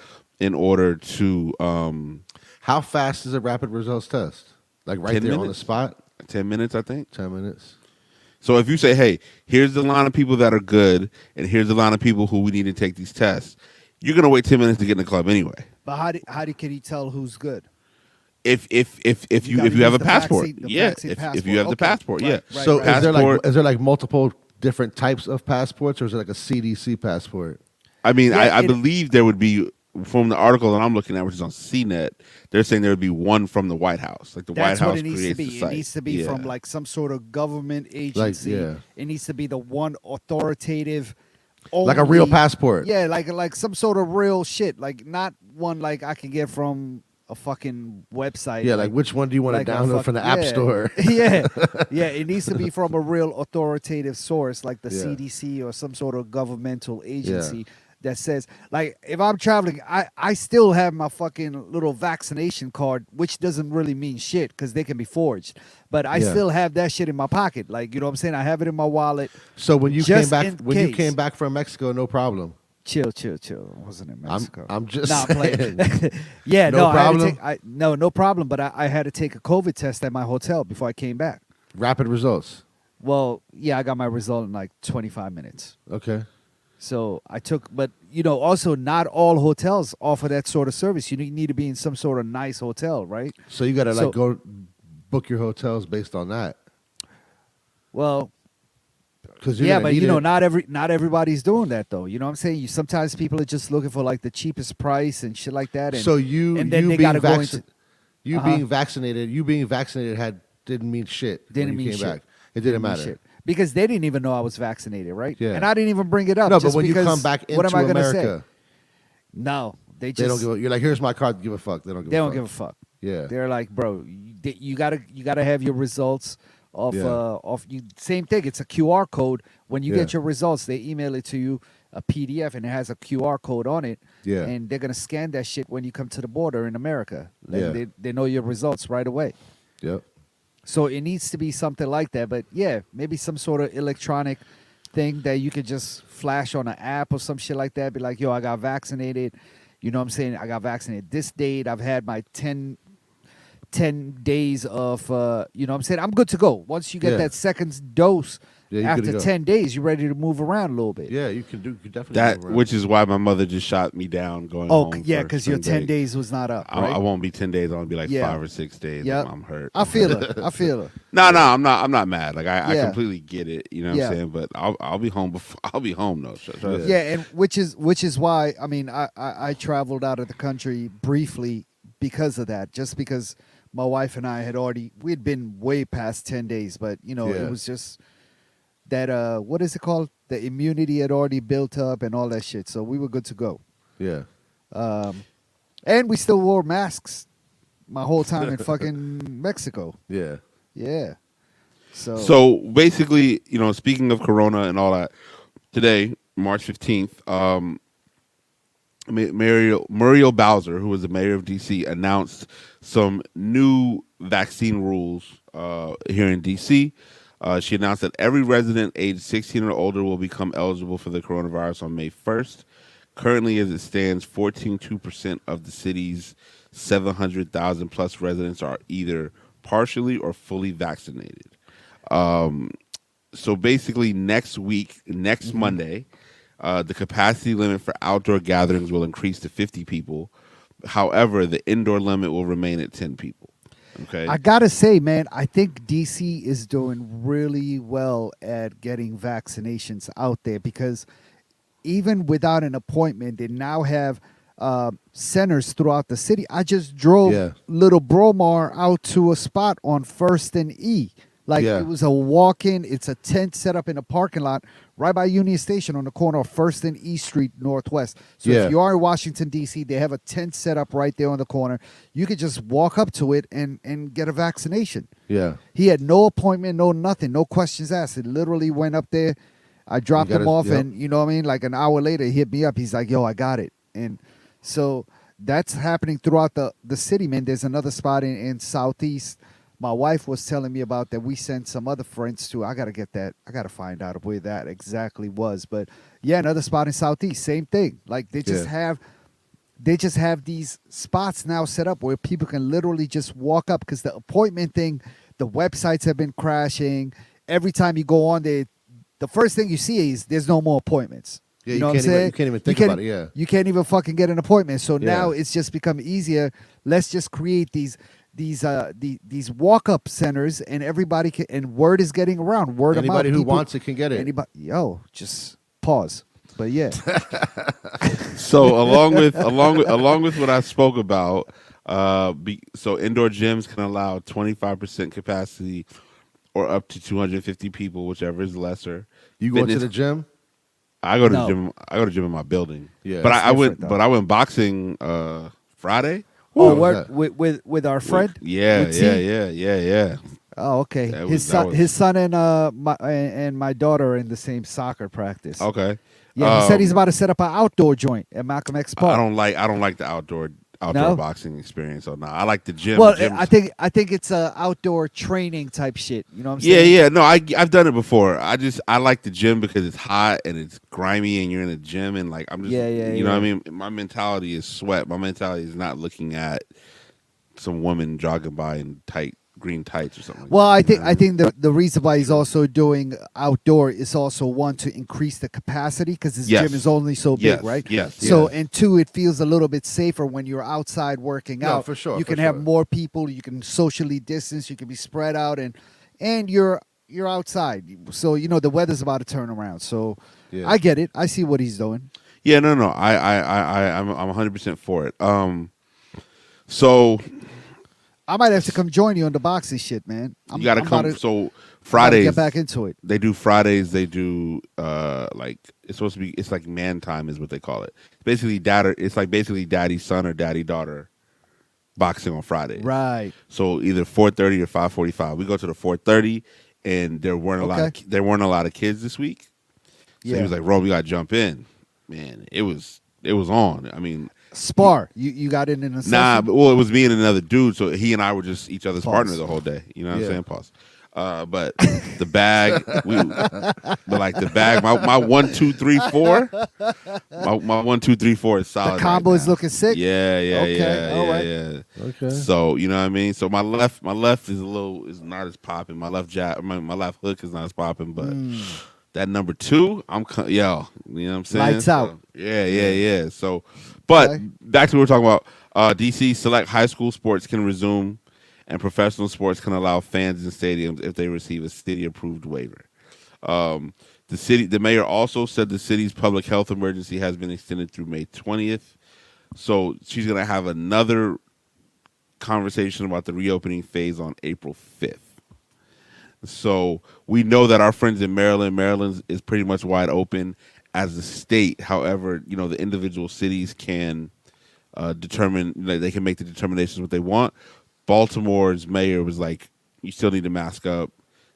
in order to How fast is a rapid results test? Like right 10 there on the minutes. spot? 10 minutes, I think." 10 minutes. So if you say, hey, here's the line of people that are good, and here's the line of people who we need to take these tests, you're gonna wait 10 minutes to get in the club anyway. But can you tell who's good? If You gotta you have use a the passport, vaccine- the yeah. vaccine If passport. you have the Okay. passport, Right, yeah. right, So right. is there like multiple different types of passports, or is it like a CDC passport? I mean, Yeah, I believe there would be from the article that I'm looking at, which is on CNET. They're saying there would be one from the White House, like the That's White what House it needs to creates be. the It site. needs to be Yeah. from like some sort of government agency. yeah. It needs to be the one authoritative, Like a real only- passport. Yeah, like some sort of real shit. Like not one like I can get from a fucking website. Yeah, like which one do you want like to a download fuck- from the App yeah. Store? yeah, yeah. It needs to be from a real authoritative source, like the Yeah. CDC or some sort of governmental agency that says, like, if I'm traveling, I still have my fucking little vaccination card, which doesn't really mean shit because they can be forged. But I Yeah. still have that shit in my pocket. Like, you know what I'm saying? I have it in my wallet. So when you Just came in back, when you case. came back from Mexico, no problem. Chill. I wasn't in Mexico. I'm just Nah, I'm saying. playing. Yeah, No no, problem? no problem. But I had to take a COVID test at my hotel before I came back. Rapid results. Well, yeah, I got my result in like 25 minutes. Okay. So I took, but also not all hotels offer that sort of service. You need to be in some sort of nice hotel, right? So you got to So- like go book your hotels based on that. Well, Because yeah, but not everybody's doing that though. You know what I'm saying? Sometimes people are just looking for like the cheapest price and shit like that. And, so you and then you they being gotta go into you Uh-huh. being vaccinated didn't mean shit. Didn't when you mean came shit. back. It Didn't didn't mean matter. shit. Because they didn't even know I was vaccinated, right? Yeah. And I didn't even bring it up. No, but just when you because come back what into am I gonna America, say? No, they they don't just give. You're like, here's my card. Give a fuck. They don't give. they a don't fuck. give a fuck. Yeah. They're like, bro, you gotta have your results of Yeah. of you. Same thing. It's a QR code. When you Yeah. get your results, they email it to you a PDF and it has a QR code on it. Yeah. And they're gonna scan that shit when you come to the border in America. Like, Yeah. They know your results right away. Yep. So it needs to be something like that. But yeah, maybe some sort of electronic thing that you could just flash on an app or some shit like that. Be like, yo, I got vaccinated. You know what I'm saying? I got vaccinated this date. I've had my 10 days of, you know what I'm saying? I'm good to go. Once you get Yeah. that second dose, Yeah, you're good to after go. 10 days, you're ready to move around a little bit. Yeah, you can do. You definitely That move around. which is why my mother just shot me down going Oh, home. yeah, for because your spring 10 break. days was not up, right? I won't be 10 days. I'll be like Yeah. 5 or 6 days. Yep. I'm hurt. I feel her. I feel her. No, I'm not mad. Like I Yeah. completely get it. You know what Yeah. I'm saying? But I'll be home before I'll be home though. Trust me. Yeah, and which is why I mean I traveled out of the country briefly because of that. Just because my wife and I we'd been way past 10 days, but Yeah. it was just that what is it called? The immunity had already built up and all that shit. So we were good to go. Yeah. And we still wore masks my whole time in fucking Mexico. Yeah. Yeah. So basically, speaking of Corona and all that, today, March 15th, Muriel Bowser, who was the mayor of D.C., announced some new vaccine rules here in D.C. She announced that every resident aged 16 or older will become eligible for the coronavirus on May 1st. Currently, as it stands, 14.2% of the city's 700,000 plus residents are either partially or fully vaccinated. So basically, next Monday, the capacity limit for outdoor gatherings will increase to 50 people. However, the indoor limit will remain at 10 people. Okay. I gotta say, man, I think DC is doing really well at getting vaccinations out there because even without an appointment, they now have centers throughout the city. I just drove little Bromar out to a spot on First and E. Like it was a walk-in. It's a tent set up in a parking lot right by Union Station on the corner of First and E Street Northwest. So if you are in Washington, D.C., they have a tent set up right there on the corner. You could just walk up to it and get a vaccination. Yeah. He had no appointment, no nothing, no questions asked. He literally went up there. I dropped him off, and you know what I mean? Like an hour later, he hit me up. He's like, yo, I got it. And so that's happening throughout the city, man. There's another spot in Southeast. My wife was telling me about that. We sent some other friends to. I got to get that. I got to find out where that exactly was. But yeah, another spot in Southeast, same thing. Like they just have these spots now set up where people can literally just walk up because the appointment thing, the websites have been crashing. every time you go on there, the first thing you see is there's no more appointments. Yeah, you know what I'm saying? You can't even think about it. Yeah. You can't even fucking get an appointment. So Yeah. now it's just become easier. Let's just create these walk up centers, and everybody can. And word is getting around. Word of mouth. Anybody who People- wants it can get it. Anybody, just pause. But yeah, So along with what I spoke about, so indoor gyms can allow 25% capacity or up to 250 people, whichever is lesser. You go to Fitness- the gym? I go to No. the gym. I go to the gym in my building. Yeah. but That's I went. different, though. But I went boxing Friday. oh, was word that? with our friend. Yeah, With T? yeah. Oh, okay. That His was- son and my daughter are in the same soccer practice. Okay. Yeah, he said he's about to set up an outdoor joint at Malcolm X Park. I don't like the outdoor No? boxing experience. So no, I like the gym. Well, Gyms- I think it's a outdoor training type shit. You know what I'm saying? Yeah. No, I've done it before. I like the gym because it's hot and it's grimy and you're in a gym and like I'm just Yeah, you know what I yeah. mean. My mentality is sweat. My mentality is not looking at some woman jogging by in tight green tights or something. Well, like that, you know I what think the reason why he's also doing outdoor is also one to increase the capacity because his Yes. gym is only so big, Yes, right? yes, So yes. and two, it feels a little bit safer when you're outside working No, out. for sure, You for can have sure. more people. You can socially distance. You can be spread out, and you're outside. So you know the weather's about to turn around. So Yeah. I get it. I see what he's doing. Yeah, no. I'm 100% for it. So I might have to come join you on the boxing shit, man. you got to I'm come. about to- So I'm about to Fridays, get back into it. they do Fridays. They do like it's supposed to be. It's like man time is what they call it. Basically, It's like basically daddy son or daddy daughter boxing on Fridays. Right. So either 4:30 or 5:45. We go to the 4:30, and there weren't a lot of kids this week. So Yeah. he was like, "Rome, you got to jump in." Man, it was on. I mean, Spar. You got it in a session? nah, but, well, it was me and another dude, so he and I were just each other's Pause. partner the whole day. You know what Yeah. I'm saying? Pause. But the bag, my 1, 2, 3, 4, my 1, 2, 3, 4 is solid. The combo right is now. looking sick. Yeah, Okay, all right. yeah. Okay. So you know what I mean. So my left is not as popping. My left my left hook is not as popping, but that number 2, you know what I'm saying. Lights out. So, yeah. So, but Okay. back to what we're talking about. DC select high school sports can resume, and professional sports can allow fans in stadiums if they receive a city-approved waiver. The mayor also said the city's public health emergency has been extended through May 20th. So she's going to have another conversation about the reopening phase on April 5th. So we know that our friends in Maryland is pretty much wide open as a state. However, you know, the individual cities can determine, they can make the determinations what they want. Baltimore's mayor was like, you still need to mask up.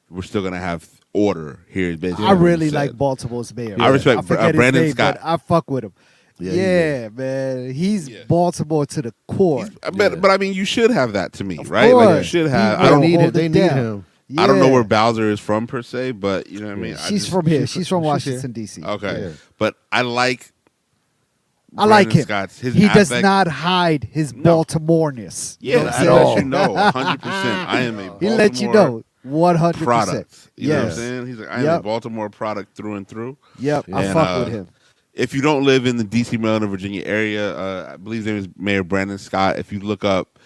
We're still going to have order here. Basically I what he really said. like Baltimore's mayor. I respect forget his Brandon name, Scott. but I fuck with him. Yeah, Yeah, man. He's Baltimore to the core. But I mean, you should have that to me, Of right? Like you course. should He have. will I don't need hold him. They it need down. him. Yeah. I don't know where Bowser is from per se, but you know what I mean. I She's just- from here. She's from she's Washington D.C. Okay, Yeah. but I like. I like Brandon him. Scott's, his He does affect- not hide his No. Baltimoreness. Yeah, what I I'm let saying? you know 100%. I am a He let you Baltimore know 100%. product. You know what I'm Yes. saying? He's like, I am a Yep. Baltimore product through and through. Yep, I And, fuck with him. If you don't live in the D.C., Maryland, or Virginia area, I believe his name is Mayor Brandon Scott. If you look up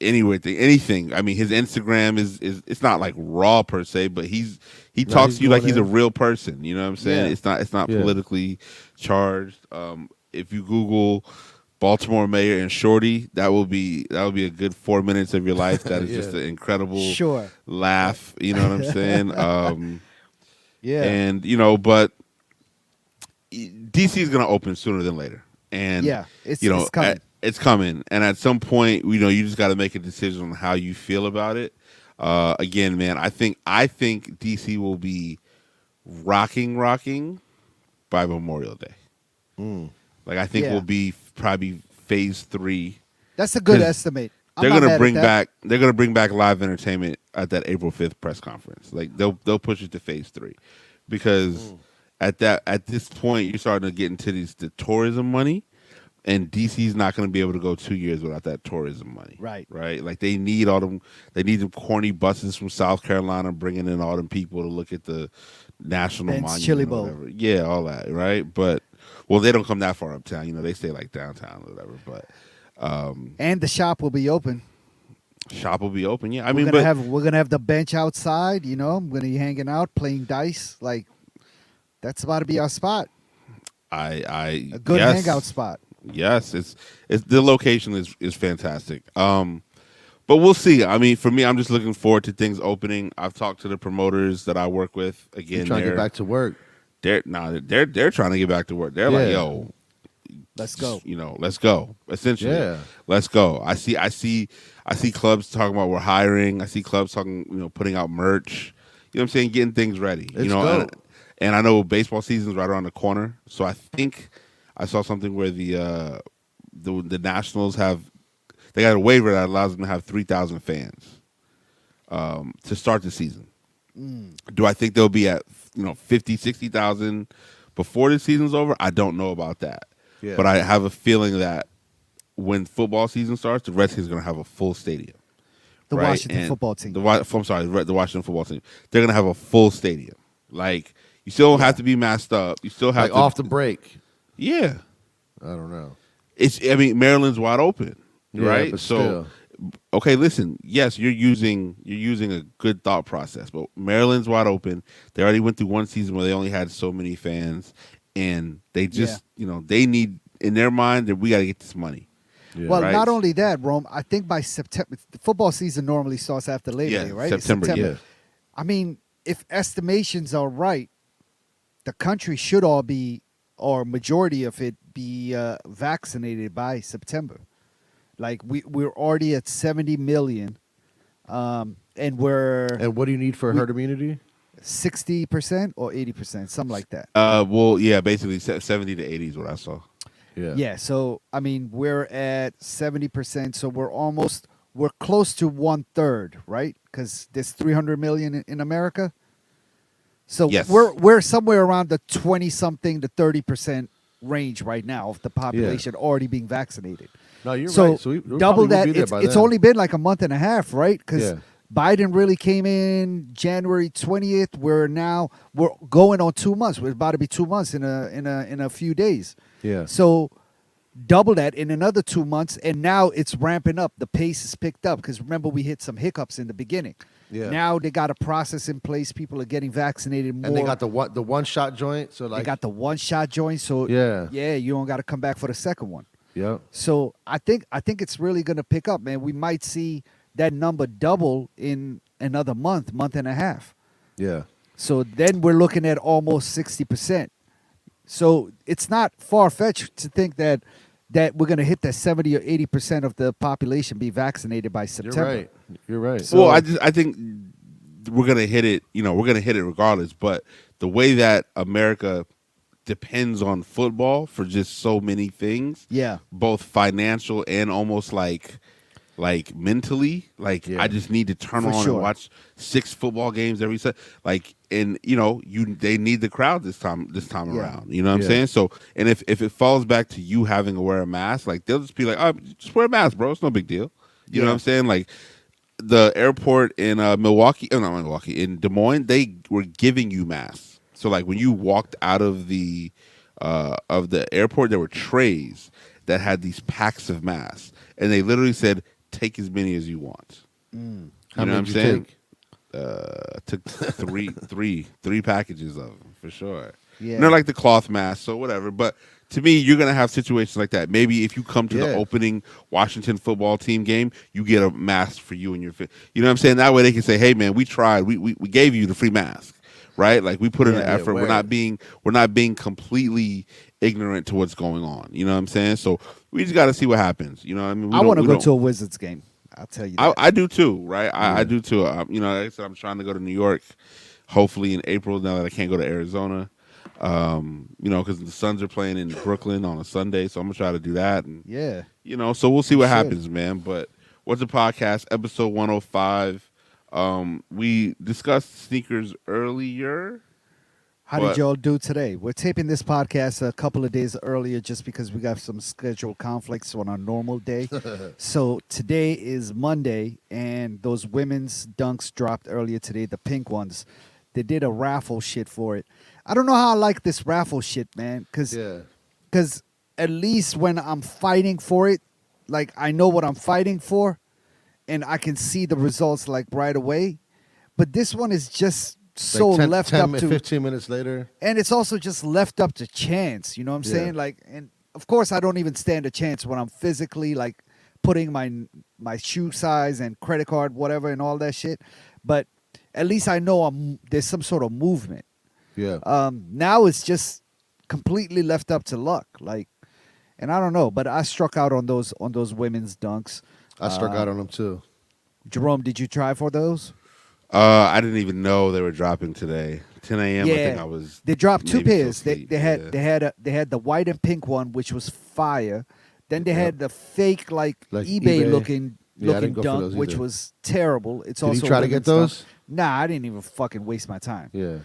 anything, I mean, his Instagram is it's not like raw per se, but he talks he's to you like going he's a in. real person. You know what I'm saying? Yeah. It's not Yeah. politically charged. If you Google Baltimore mayor and Shorty, that will be a good 4 minutes of your life. That is just Yeah. an incredible Sure. laugh. You know what I'm saying? Yeah. And you know, but DC is going to open sooner than later, and Yeah, it's- you know, it's coming. it's coming. And at some point, you know, you just got to make a decision on how you feel about it. Again, man, I think DC will be rocking by Memorial Day. Like I think Yeah. we'll be probably phase 3. That's a good 'Cause estimate. I'm They're not gonna mad bring at that. back live entertainment at that April 5th press conference. Like they'll push it to phase 3 because at this point you're starting to get into the tourism money, and DC's not going to be able to go 2 years without that tourism money. Right. Right. Like they need all them. They need them corny buses from South Carolina bringing in all them people to look at the national Ben's Chili monument or Bowl. whatever. Yeah, all that. Right. But well, they don't come that far uptown. You know, they stay like downtown or whatever. But And the shop will be open. shop will be open. Yeah. I we're mean, gonna but have we're gonna have the bench outside. You know, I'm gonna be hanging out, playing dice. Like that's about to be our spot. I A good yes. hangout spot. Yes, it's the location is fantastic. But we'll see. I mean, for me, I'm just looking forward to things opening. I've talked to the promoters that I work with. Again, You're trying to get back to work. They're trying to get back to work. They're like, yo, Let's go. You know, let's go. Essentially, Yeah. let's go. I see clubs talking about we're hiring. I see clubs talking, you know, putting out merch. You know what I'm saying? Getting things ready. Let's you know, go. and I know baseball season's right around the corner. So I think I saw something where the Nationals they got a waiver that allows them to have 3,000 fans to start the season. Do I think they'll be at 50, 60,000 before the season's over? I don't know about that. Yeah. But I have a feeling that when football season starts, the Redskins are going to have a full stadium. The right? Washington And football team. The Washington football team. They're going to have a full stadium. Like, you still don't have to be masked up. You still have Like to off the break. Yeah. I don't know. Maryland's wide open, Yeah, right? but So, still. okay, listen. Yes, you're using a good thought process, but Maryland's wide open. They already went through one season where they only had so many fans, and they just, they need in their mind that we got to get this money. Yeah. Well, Right. not only that, Rome. I think by September, the football season normally starts after Labor Day, right? It's September. Yeah. I mean, if estimations are right, the country should all be, or majority of it, be vaccinated by September. Like we're already at 70 million, and we're And what do you need for herd immunity? 60% or 80%, something like that. Well, yeah, basically 70 to 80 is what I saw. Yeah. Yeah. So I mean, we're at 70%, so we're close to 1/3, right? Because there's 300 million in America. So Yes. we're somewhere around the 20 something to 30% range right now of the population already being vaccinated. No, you're So right. So we double probably will that. be there It's, by it's then. only been like a month and a half, right? Because Yeah. Biden really came in January 20th. We're going on 2 months. We're about to be 2 months in a few days. Yeah. So double that in another 2 months, and now it's ramping up. The pace is picked up because remember we hit some hiccups in the beginning. Yeah. Now they got a process in place. People are getting vaccinated more. And they got the one shot joint. So like they got the one shot joint. So Yeah. you don't got to come back for the second one. Yep. So I think it's really going to pick up, man. We might see that number double in another month and a half. Yeah. So then we're looking at almost 60%. So it's not far fetched to think that we're going to hit that 70 or 80% of the population be vaccinated by September. You're right. So- Well, I think we're gonna hit it. We're gonna hit it regardless. But the way that America depends on football for just so many things, Yeah. both financial and almost like mentally. Like Yeah. I just need to turn For on sure. and watch 6 football games every set. Like, and they need the crowd this time Yeah. around. You know what I'm Yeah. saying? So, and if it falls back to you having to wear a mask, like they'll just be like, oh, just wear a mask, bro. It's no big deal. You know Yeah. what I'm saying? Like the airport in not Milwaukee, in Des Moines, they were giving you masks. So like when you walked out of the airport, there were trays that had these packs of masks, and they literally said, "Take as many as you want." How You know many what I'm did you saying? take? Took three packages of them for sure. Yeah. And they're like the cloth masks, so whatever. But to me, you're gonna have situations like that. Maybe if you come to the Yeah. opening Washington football team game, you get a mask for you and your You know what I'm saying? That way they can say, "Hey, man, we tried. We gave you the free mask." Right? Like we put in Yeah, an yeah, effort. wear We're not being completely ignorant to what's going on. You know what I'm saying? So we just got to see what happens. You know what I mean? I want to go to a Wizards game. I'll tell you that. I do too, right? I do too. Like I said, I'm trying to go to New York, hopefully in April. Now that I can't go to Arizona, because the Suns are playing in Brooklyn on a Sunday, so I'm gonna try to do that. And Yeah. so we'll see what should. happens, man. But what's a podcast? Episode 105. We discussed sneakers earlier. How did y'all do today? We're taping this podcast a couple of days earlier just because we got some schedule conflicts on our normal day. So today is Monday, and those women's dunks dropped earlier today, the pink ones. They did a raffle shit for it. I don't know how I like this raffle shit, man, because at least when I'm fighting for it, like I know what I'm fighting for, and I can see the results like right away. But this one is just so like 10, left 10, up to 15 minutes later, and it's also just left up to chance. You know what I'm saying? Like, and of course, I don't even stand a chance when I'm physically like putting my shoe size and credit card, whatever, and all that shit. But at least I know there's some sort of movement. Yeah. Now it's just completely left up to luck. Like, and I don't know, but I struck out on those women's dunks. I struck out on them too. Jerome, did you try for those? I didn't even know they were dropping today. 10 a.m. Yeah, I think I was. They dropped two maybe pairs. still They asleep. they had the white and pink one, which was fire. Then they had the fake like eBay eBay. looking Yeah, I didn't go for dunk, those which either. was terrible. It's Did also you try to get women's those? dunk. Nah, I didn't even fucking waste my time. Yeah.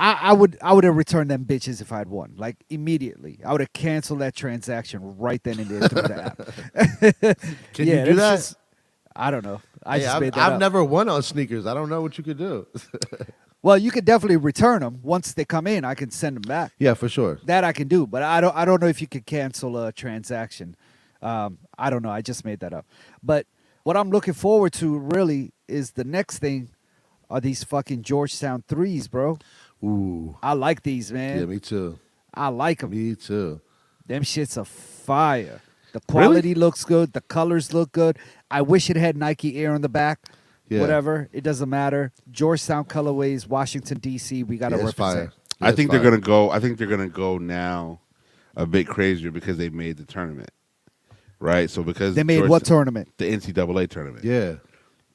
I would have returned them bitches if I had won, like immediately. I would have canceled that transaction right then and there through the app. Can you do that? I don't know. I've never won on sneakers. I don't know what you could do. Well, you could definitely return them once they come in. I can send them back. Yeah, for sure. That I can do, but I don't know if you could cancel a transaction. I don't know. I just made that up. But what I'm looking forward to really is the next thing are these fucking Georgetown threes, bro. Ooh. I like these, man. Yeah, me too. I like them. Me too. Them shits are fire. The quality looks good. The colors look good. I wish it had Nike Air on the back. Yeah. Whatever. It doesn't matter. Georgetown colorways, Washington, D.C. We got to Yeah, it's represent. fire. I think fire. they're gonna go. I think they're gonna go now a bit crazier because they made the tournament, right? So because They made what tournament? The NCAA tournament. Yeah.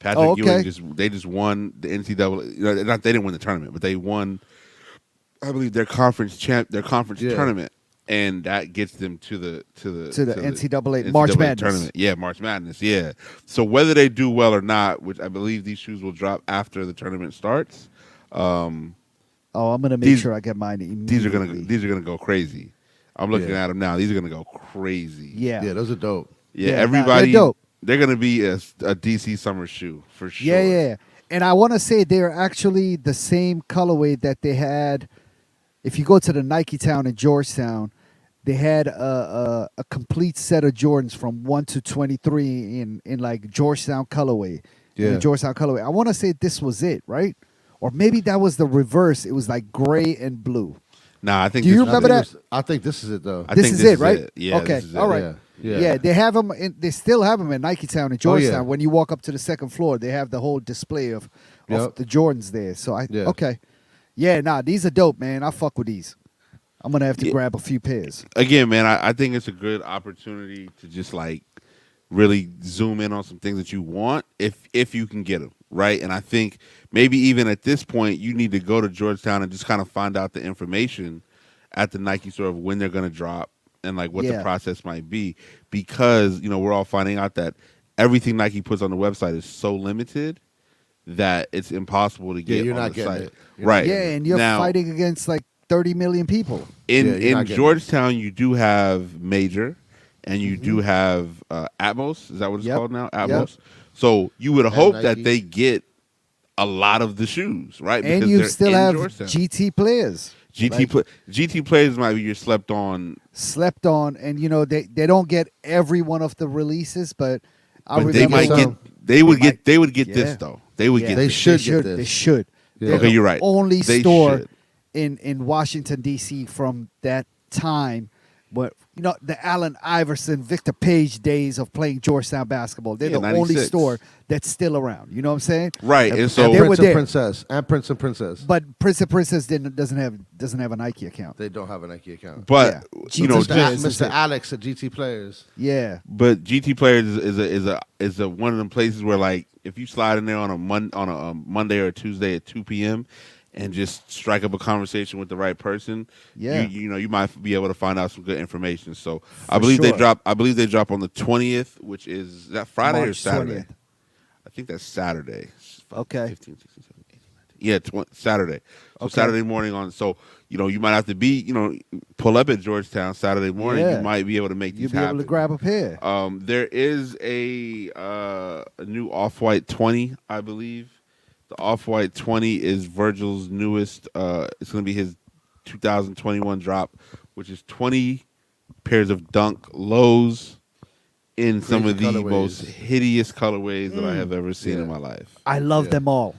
Patrick okay. Ewing just won the NCAA. Not they didn't win the tournament, but they won. I believe their conference tournament, and that gets them to the NCAA March Madness tournament. Yeah, March Madness. Yeah. So whether they do well or not, which I believe these shoes will drop after the tournament starts. I'm gonna make sure I get mine immediately. These are gonna go crazy. I'm looking at them now. These are gonna go crazy. Yeah. Yeah, those are dope. Yeah, Yeah, everybody. they're dope. They're gonna be a DC summer shoe for sure. Yeah. And I want to say they're actually the same colorway that they had. If you go to the Nike Town in Georgetown, they had a complete set of Jordans from 1 to 23 in like Georgetown colorway. Yeah. In the Georgetown colorway. I want to say this was it, right? Or maybe that was the reverse. It was like gray and blue. Nah, I think. Do you this- remember that? I think this is it though. I This think is it, right? Yeah. Okay. this is it. All right. Yeah. They have them. They still have them in Nike Town in Georgetown. yeah. When you walk up to the second floor, they have the whole display of Yep. the Jordans there. So Yeah. okay, yeah, nah, these are dope, man. I fuck with these. I'm gonna have to grab a few pairs. Again, man, I think it's a good opportunity to just like really zoom in on some things that you want if you can get them right. And I think maybe even at this point, you need to go to Georgetown and just kind of find out the information at the Nike store of when they're going to drop and like what the process might be, because we're all finding out that everything Nike puts on the website is so limited that it's impossible to get you're on not the getting site. it. You're Right. Yeah, and you're Now, fighting against like 30 million people. Yeah, you're in not getting Georgetown, you do have Major, and you do have Atmos. Is that what it's Yep. called now? Atmos. So you would And hope Nike. that they get a lot of the shoes, right? And Because you they're still in have Georgetown. GT players. GT players might be your slept on. Slept on, and they don't get every one of the releases, but I But remember they might some. get. They would might- get yeah. this though. They would Yeah, get. They this. should get They this. should. Yeah. They're Okay, the you're right. Only They store should. in Washington D.C. from that time, but the Allen Iverson, Victor Page days of playing Georgetown basketball. They're Yeah, the only 96. store that's still around. You know what I'm saying? Right, and so they were Prince there. and Princess and Prince and Princess. But Prince and Princess doesn't have a Nike account. They don't have a Nike account. but Yeah. you GT know, players. just, Mr. Alex at GT Players. Yeah. but GT players is a one of them places where like if you slide in there on a Monday or a Tuesday at 2 p.m. and just strike up a conversation with the right person, Yeah. you might be able to find out some good information. So I believe they sure. drop. I believe they drop on the 20th, which is that Friday or March Saturday. 20th. I think that's Saturday. Okay. 15, 16, 17, 18, 19. Yeah, Saturday. So Okay. Saturday morning on. So you might have to pull up at Georgetown Saturday morning. You Yeah. might be able to make You'll these be able to happen. grab a pair. There is a new Off-White 20, I believe. The Off-White 20 is Virgil's newest. It's going to be his 2021 drop, which is 20 pairs of Dunk lows in some Crazy of the most colorways. hideous colorways that I have ever seen in Yeah. my life. I love Yeah. them all.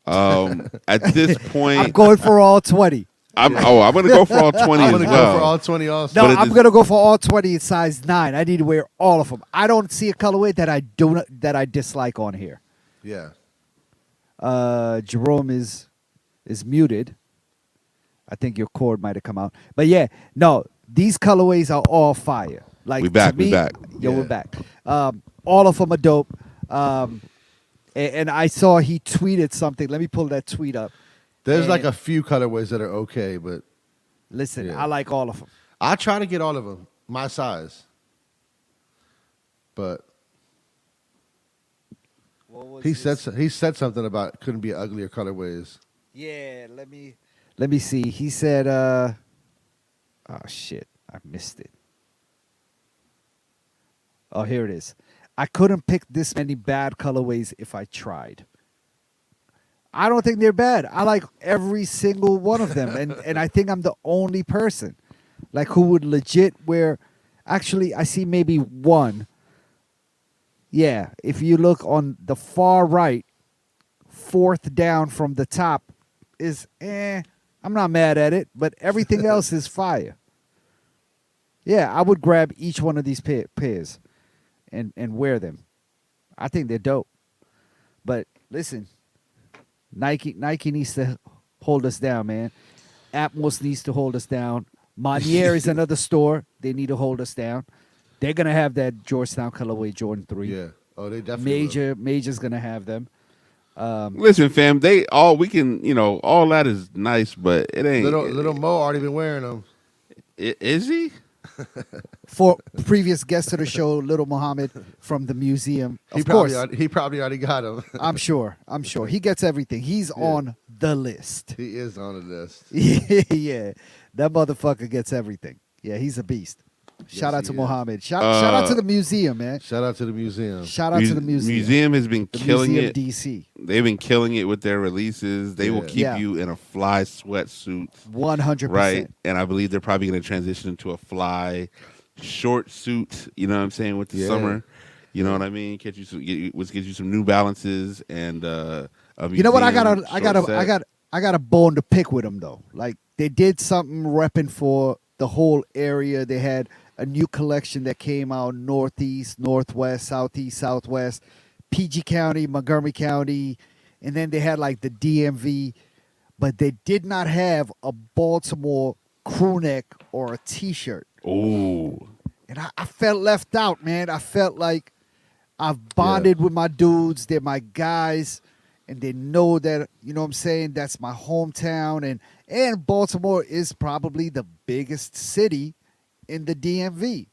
At this I'm point, going for all 20. I'm going to go for all 20 I'm as gonna well. go for all 20 also. No, But it I'm is- gonna go for all 20 in size 9. I need to wear all of them. I don't see a colorway that I dislike on here. Yeah. Jerome is muted. I think your cord might have come out. But yeah, no, these colorways are all fire. Like We back, to we me, back. Yo, Yeah. we're back. All of them are dope. And I saw he tweeted something. Let me pull that tweet up. There's And like a few colorways that are okay, but listen. Yeah. I like all of them. I try to get all of them my size. But he said something about couldn't be uglier colorways. Yeah, let me see. He said, oh shit, I missed it. Oh, here it is. I couldn't pick this many bad colorways if I tried. I don't think they're bad. I like every single one of them, and I think I'm the only person like who would legit wear. Actually, I see maybe one. Yeah, if you look on the far right, fourth down from the top is I'm not mad at it, but everything else is fire. Yeah, I would grab each one of these pairs and wear them. I think they're dope. But listen, Nike needs to hold us down, man. Atmos needs to hold us down. Monier is another store. They need to hold us down. They're gonna have that Georgetown colorway Jordan 3. Yeah. Oh, they definitely Major's gonna have them. Listen, fam, all that is nice, but it ain't. Little Mo already been wearing them. Is he? For previous guest of the show, Little Muhammad from the museum. He Of course, probably already got them. I'm sure. He gets everything. He's on the list. He is on the list. Yeah, that motherfucker gets everything. Yeah, he's a beast. Shout out he to is. Mohammed. Shout out to the museum, man. Shout out to the museum. Shout out to the museum. Museum has been The killing museum it. DC. They've been killing it with their releases. They will Yeah. keep Yeah. you in a fly sweatsuit, 100%. right? And I believe they're probably going to transition into a fly short suit. You know what I'm saying, with the Yeah. summer. You know what I mean? Get you some New Balances and a You know what? I museum short set. got a bone to pick with them though. Like they did something repping for the whole area. They had a new collection that came out northeast, northwest, southeast, southwest, PG County, Montgomery County, and then they had like the DMV, but they did not have a Baltimore crew neck or a T-shirt. Ooh. And I felt left out, man. I felt like I've bonded with my dudes. They're my guys. And they know that, you know what I'm saying, that's my hometown. And Baltimore is probably the biggest city in the DMV.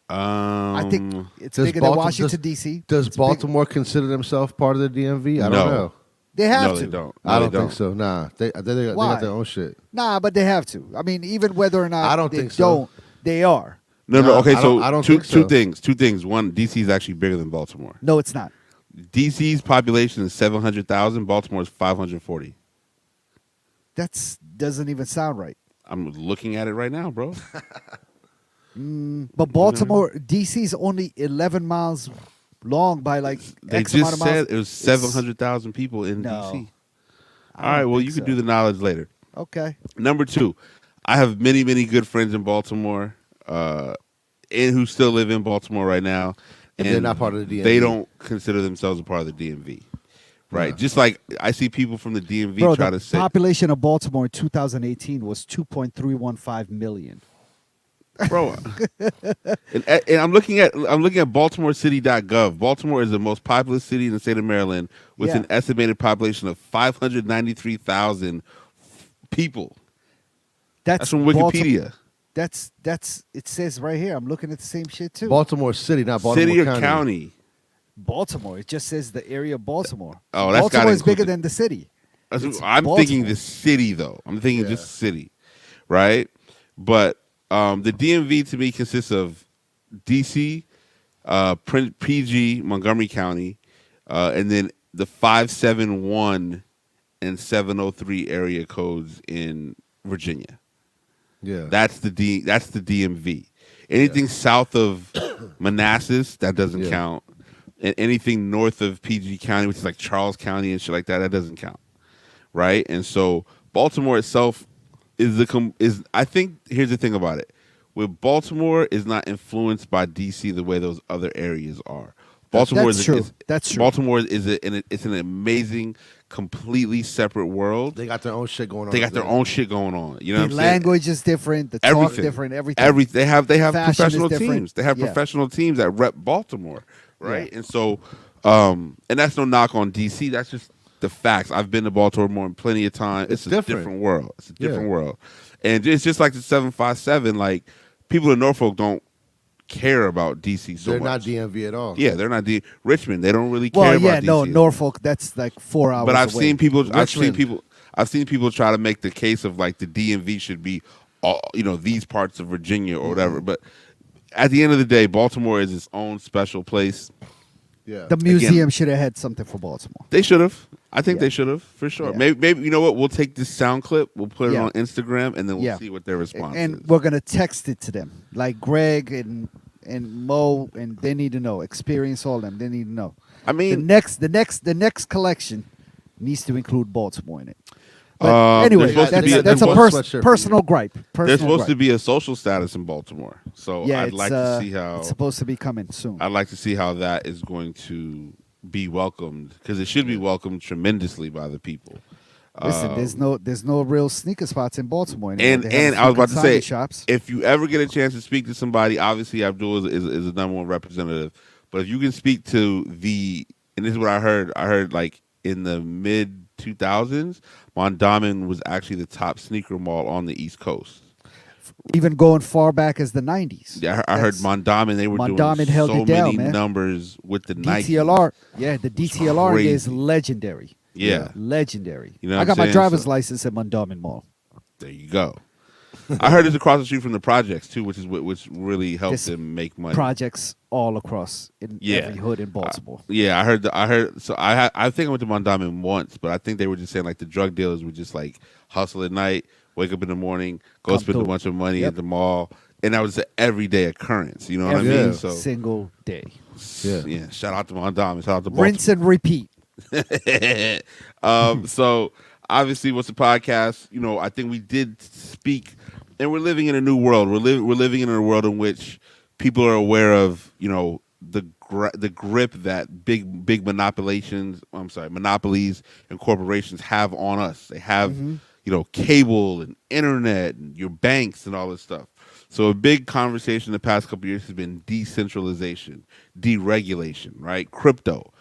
I think it's Does bigger than Baltimore- Washington, D.C. Does It's big. Baltimore consider themselves part of the DMV? I don't No. know. They have no, to. they don't. I No, don't they think so. Nah, they Why? got their own shit. Nah, but they have to. I mean, even whether or not I don't they think so. don't, they are. No. Nah, Okay, I so don't two think so. Two things. One, DC is actually bigger than Baltimore. No, it's not. DC's population is 700,000. Baltimore's 540. That doesn't even sound right. I'm looking at it right now, bro. But Baltimore, D.C. is only 11 miles long by like They X amount just of miles. said it was 700,000 people in No. DC. I All right, don't well, think you can so. do the knowledge later. Okay. Number two, I have many, many good friends in Baltimore, and who still live in Baltimore right now, And they're not part of the DMV. They don't consider themselves a part of the DMV, right? Yeah. Just like I see people from the DMV Bro, try the to say, population of Baltimore in 2018 was 2.315 million. bro. and I'm looking at BaltimoreCity.gov. Baltimore is the most populous city in the state of Maryland with Yeah. an estimated population of 593,000 people. That's from Wikipedia. That's it says right here. I'm looking at the same shit too. Baltimore City, not Baltimore City or County. county? Baltimore. It just says the area of Baltimore. Oh, that's gotta Baltimore is include bigger the- than the city. I'm thinking the city though. I'm thinking just city, right? But the DMV to me consists of DC, PG, Montgomery County, and then the 571 and 703 area codes in Virginia. Yeah, That's the DMV. Anything south of Manassas, that doesn't count. And anything north of PG County, which is like Charles County and shit like that, that doesn't count. Right? And so Baltimore itself is I think here's the thing about it. With Baltimore is not influenced by DC the way those other areas are. Baltimore That's true. Baltimore it's an amazing, completely separate world. they got their own shit going on. They got their own shit going on. You know The what I'm saying? language is different. The talk different. Everything. They have Fashion professional is different. teams. They have Yeah. professional teams that rep Baltimore, right? Yeah. And so, and that's no knock on DC. That's just the facts. I've been to Baltimore plenty of times. It's a different world. It's a different world, and it's just like the 757. Like people in Norfolk don't care about DC so They're much. not DMV at all. Yeah, they're not Richmond. They don't really care Well, about yeah, DC. no, Norfolk. That's like 4 hours. But I've away. seen people. Richmond. I've seen people try to make the case of like the DMV should be, all, these parts of Virginia or whatever. But at the end of the day, Baltimore is its own special place. Yeah. The museum should have had something for Baltimore. They should have. I think Yeah. they should have for sure. Yeah. Maybe you know what? We'll take this sound clip. We'll put it Yeah. on Instagram, and then we'll Yeah. see what their response And is. we're gonna text it to them, like Greg and Mo, and they need to know. Experience all them. They need to know. I mean, the next collection needs to include Baltimore in it. But there's anyway, supposed to be a- that's there's a supposed to be- personal gripe. there's Personal supposed to gripe. be a social status in Baltimore, so Yeah, I'd like to see how. it's supposed to be coming soon. I'd like to see how that is going to be welcomed because it should be welcomed tremendously by the people. Listen, there's no real sneaker spots in Baltimore anymore. And They have a I was few about to say, consignment shops. if you ever get a chance to speak to somebody, obviously Abdul is the number one representative. But if you can speak to and this is what I heard like in the mid 2000s, Mondawmin was actually the top sneaker mall on the East Coast. Even going far back as the 90s. Yeah, I heard Mondawmin. They were Mondawmin doing held so it down, many man. numbers with the Nike. DTLR. Yeah, the DTLR crazy. is legendary. Yeah. Legendary. You know I what got I'm my saying? driver's So- license at Mondawmin Mall. There you go. I heard it's across the street from the projects too, which really helped This them make money. Projects all across in Yeah. every hood in Baltimore. Yeah, I heard. So I think I went to Mondawmin once, but I think they were just saying like the drug dealers would just like hustle at night, wake up in the morning, go Come spend a through. bunch of money Yep. at the mall, and that was an everyday occurrence. You know what I Every mean? So single day. yeah, shout out to Mondawmin, shout out to Baltimore. Rinse and repeat. So obviously, what's the podcast? I think we did speak, and we're living in a new world. We're living in a world in which people are aware of, the grip that big monopolies and corporations have on us. They have, cable and internet and your banks and all this stuff. So a big conversation the past couple of years has been decentralization, deregulation, right? Crypto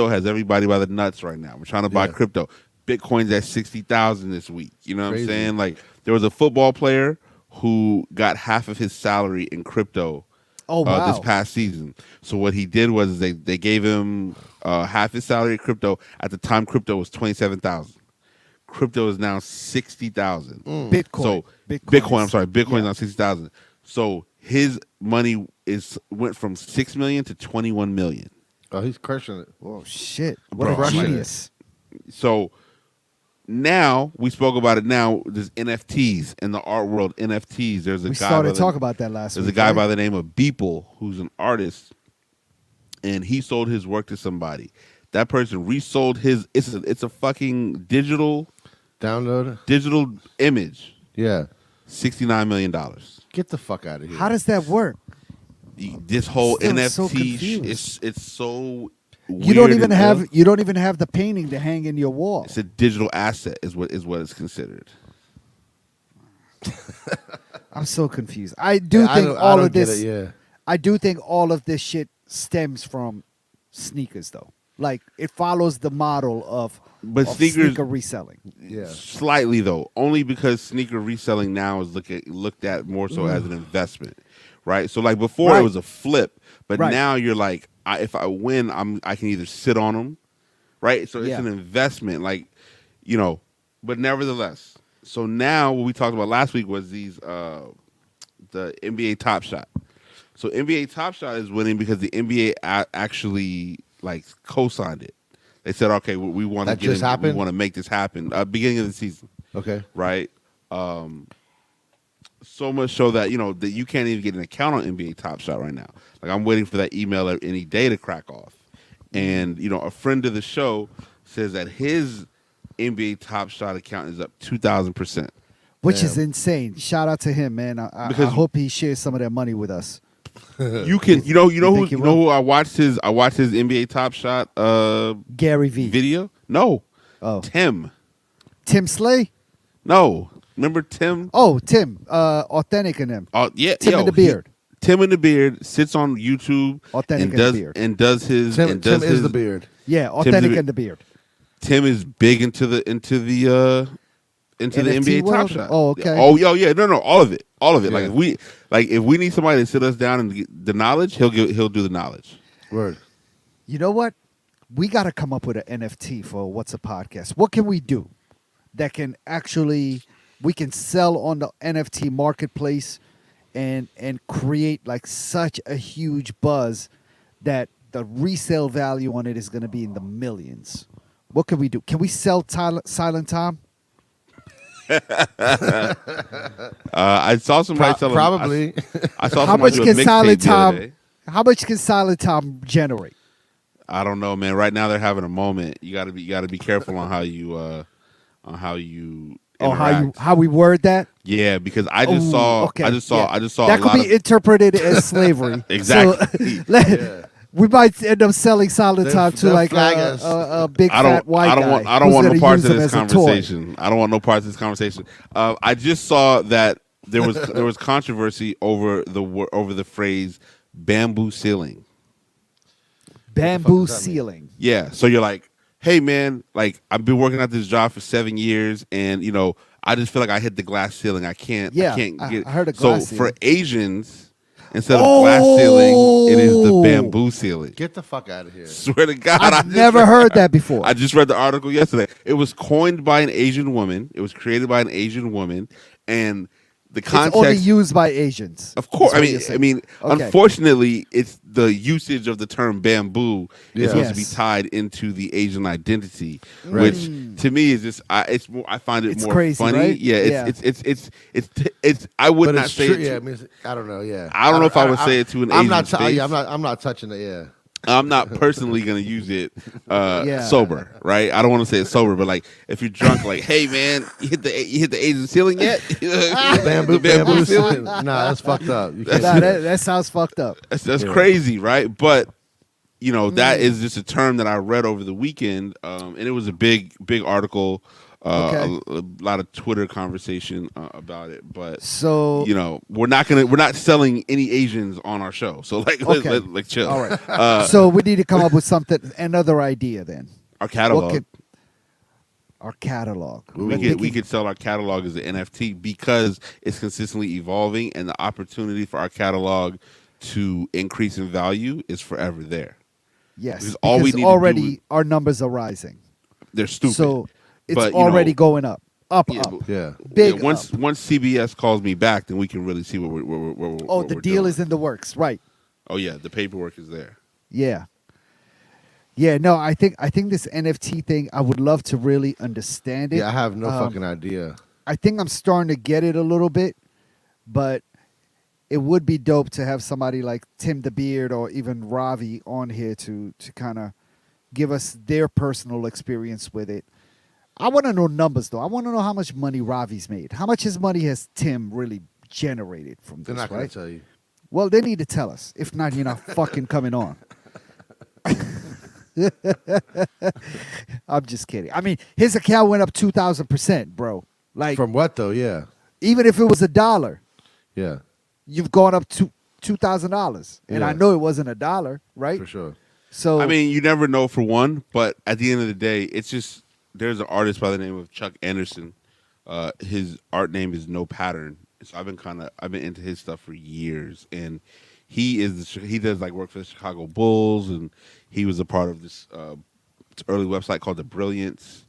has everybody by the nuts right now. We're trying to buy crypto. Bitcoin's at 60,000 this week. You know what I'm saying? Like there was a football player who got half of his salary in crypto this past season. So what he did was they gave him half his salary in crypto. At the time, crypto was 27,000. Crypto is now 60,000. Bitcoin. So Bitcoin. I'm sorry, Bitcoin is now 60,000. So his money went from 6 million to 21 million. Oh, he's crushing it. Oh shit! What Bro, a crushing it. genius. So now we spoke about it. Now there's NFTs in the art world. NFTs. There's a We guy. started talking about that last There's week. a guy right? by the name of Beeple who's an artist, and he sold his work to somebody. That person resold his. It's a fucking digital image. Yeah. $69 million. Get the fuck out of here. How does that work? This whole Still NFT, so confused. it's so. You don't weird even and have ill. you don't even have the painting to hang in your wall. It's a digital asset, is what it's considered. I'm so confused. I do Yeah, think I all don't of get this. it, yeah. I do think all of this shit stems from sneakers, though. Like it follows the model of But of sneakers- sneaker reselling. Yeah. Slightly though, only because sneaker reselling now is looked at more so as an investment, right? So like before Right. it was a flip, but Right. now you're like, if I win, I can either sit on them, right? So it's Yeah. an investment. Like, you know, but nevertheless. So now what we talked about last week was these the NBA Top Shot. So NBA Top Shot is winning because the NBA actually like co-signed it. They said, okay, we want to That just happened? we want to make this happen. Beginning of the season, Okay. right? So much so that that you can't even get an account on NBA Top Shot right now. Like I'm waiting for that email any day to crack off. And a friend of the show says that his NBA Top Shot account is up 2,000%. Which is insane. Shout out to him, man. I hope he shares some of that money with us. You can, who I watched his NBA Top Shot Gary V video. No, oh Tim Slay. No, remember Tim? Oh, Tim, Authentic and them. Yeah, Tim in the beard. Tim in the beard sits on YouTube Authentic and does the beard. and does his Tim, and does Tim his, is the beard. Yeah, Authentic and the beard. Tim is big into the NBA world? Top Shot. Oh, okay. Oh, yeah, no, all of it. Yeah. Like if we need somebody to sit us down and get the knowledge, he'll do the knowledge. Word. You know what? We got to come up with an NFT for What's a Podcast. What can we do that can actually we can sell on the NFT marketplace and create like such a huge buzz that the resale value on it is going to be in the millions. What can we do? Can we sell Silent Tom? I saw somebody selling. Probably. I saw How much somebody do a can Silent mixtape the other Tom? day. How much can Silent Tom generate? I don't know, man. Right now they're having a moment. You got to be careful on how you interact. How we word that? Yeah, because I just saw okay. I just saw that a could lot be interpreted as slavery. Exactly. So, we might end up selling Silent Tom to they'll like flag us. a big fat white guy. I don't want no parts of use this him as a toy. conversation. I don't want no parts of this conversation. I just saw that there was controversy over the phrase bamboo ceiling. Bamboo ceiling. Yeah, so you're like, hey man, like I've been working at this job for 7 years, and I just feel like I hit the glass ceiling. I can't get. I heard a glass so ceiling. for Asians, instead of glass ceiling, it is the bamboo ceiling. Get the fuck out of here. Swear to God, I've never heard that before. I just read the article yesterday. It was coined by an Asian woman. It was created by an Asian woman, and the context it's only used by Asians. Of course, Okay. Unfortunately, it's the usage of the term bamboo is supposed to be Yes. tied into the Asian identity, Right. which to me is just I find it It's more crazy, funny. right? Yeah, it's I would But not it's say true. it. Yeah, I mean, I don't know. Yeah, I don't know if I would say it to an I'm Asian not. face. I'm not touching it. Yeah. I'm not personally going to use it Yeah. sober, right? I don't want to say it sober, but like if you're drunk, like, hey man, you hit the Asian ceiling yet? Bamboo ceiling. Nah, that's fucked up. You can't Nah, do that. that sounds fucked up. That's crazy, right? But that is just a term that I read over the weekend, and it was a big article. Okay. A lot of Twitter conversation about it, but So we're not selling any Asians on our show. So like, Okay. like chill. all right. So we need to come up with another idea then. Our catalog. Our catalog. We could sell our catalog as an NFT because it's consistently evolving, and the opportunity for our catalog to increase in value is forever there. Yes, Because all we because need to already do is- our numbers are rising. They're stupid. So it's But, already going up. Up. Yeah. Big once up. CBS calls me back, then we can really see what we're Oh, what the we're deal doing. is in the works. Right. Oh yeah, the paperwork is there. Yeah. Yeah, no, I think this NFT thing, I would love to really understand it. Yeah, I have no fucking idea. I think I'm starting to get it a little bit, but it would be dope to have somebody like Tim the Beard or even Ravi on here to kind of give us their personal experience with it. I want to know numbers, though. I want to know how much money Ravi's made. How much his money has Tim really generated from They're this, not going right? to tell you. Well, they need to tell us. If not, you're not fucking coming on. I'm just kidding. I mean, his account went up 2,000%, bro. Like, From what though? Yeah. even if it was $1, Yeah. you've gone up to $2,000, and Yeah. I know it wasn't $1, right? For sure. So I mean, you never know for one, but at the end of the day, it's just there's an artist by the name of Chuck Anderson. His art name is No Pattern. So I've been into his stuff for years, and he does like work for the Chicago Bulls, and he was a part of this early website called The Brilliance.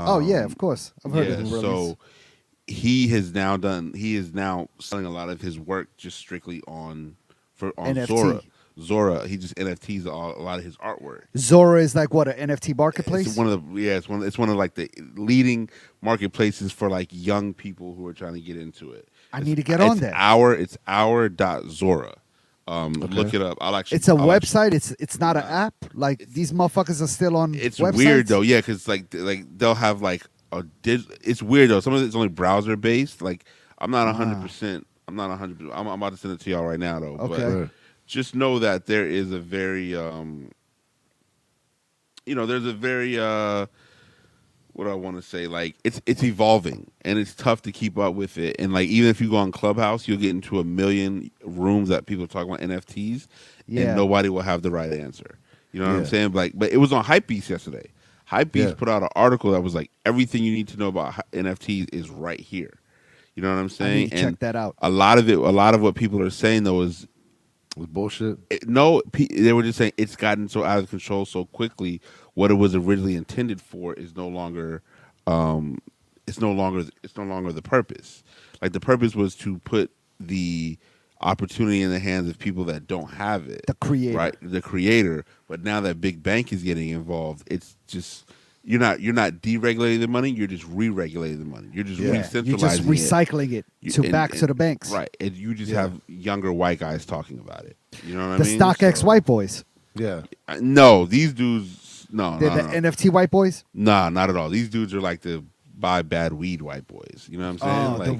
Oh yeah, of course. I've heard of Yeah, the release. so he has now done. He is now selling a lot of his work just strictly on Zora. NFT. Zora. He just NFTs a lot of his artwork. Zora is like what, an NFT It's marketplace? one of the it's one of like the leading marketplaces for like young people who are trying to get into it. I need to get on that. It's our dot Zora. Look it up. It's a website. It's not an app. Like these motherfuckers are still on. It's websites? weird though, yeah, because like they'll have like it's weird though. Some of it's only browser based. Like I'm not 100%. I'm not 100%. I'm about to send it to y'all right now though. Okay. But just know that there is a very there's a very what do I want to say? Like it's evolving and it's tough to keep up with it. And like even if you go on Clubhouse, you'll get into a million rooms that people are talking about NFTs, and nobody will have the right answer. You know what I'm saying? Like, but it was on Hypebeast yesterday. Hypebeast put out an article that was like everything you need to know about NFTs is right here. You know what I'm saying? I need to check that out. A lot of what people are saying though is bullshit. They were just saying it's gotten so out of control so quickly. What it was originally intended for is no longer, it's no longer the purpose. Like the purpose was to put the opportunity in the hands of people that don't have it. The creator, right? The creator. But now that big bank is getting involved, it's just you're not deregulating the money. You're just re-regulating the money. You're just re-centralizing You're just recycling it back to the banks. Right. And you just have younger white guys talking about it. You know what the I mean? StockX white boys. Yeah. No, these dudes. No, They're the NFT white boys. Nah, not at all. These dudes are like the buy bad weed white boys. You know what I'm saying? Oh, like, the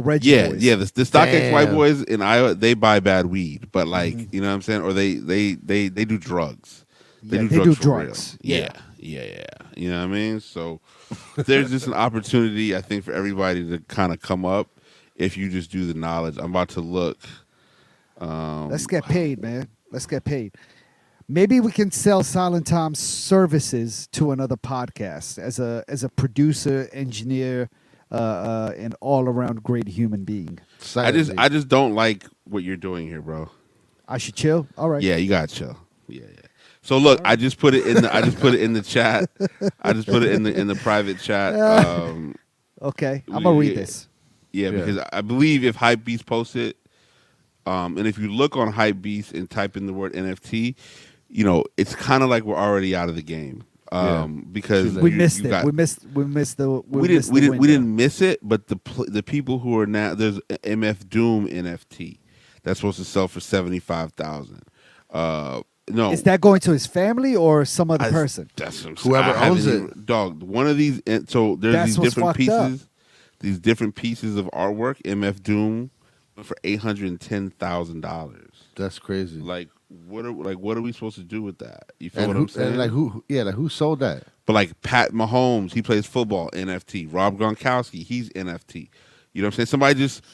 Reggie. Yeah, boys. yeah. The StockX white boys in Iowa, they buy bad weed, but like you know what I'm saying, or they do drugs. They do drugs. Yeah. You know what I mean? So there's just an opportunity, I think, for everybody to kind of come up if you just do the knowledge. I'm about to look. Let's get paid, man. Let's get paid. Maybe we can sell Silent Tom's services to another podcast as a producer, engineer, an all around great human being. I just don't like what you're doing here, bro. I should chill. All right. Yeah, you gotta chill. Yeah. So look, I just put it in the chat. I just put it in the private chat. Okay, I'm gonna read this. Yeah, because I believe if Hypebeast posts it, and if you look on Hypebeast and type in the word NFT, it's kind of like we're already out of the game. Because we missed it. We missed the. We didn't miss it, but the people who are now there's MF Doom NFT that's supposed to sell for $75,000. No, is that going to his family or some other person? Whoever owns it, dog. One of these. So there's these different pieces. These different pieces of artwork. MF Doom went for $810,000. That's crazy. Like what are we supposed to do with that? You feel what I'm saying? And who sold that? But like Pat Mahomes, he plays football, NFT. Rob Gronkowski, he's NFT. You know what I'm saying? Somebody just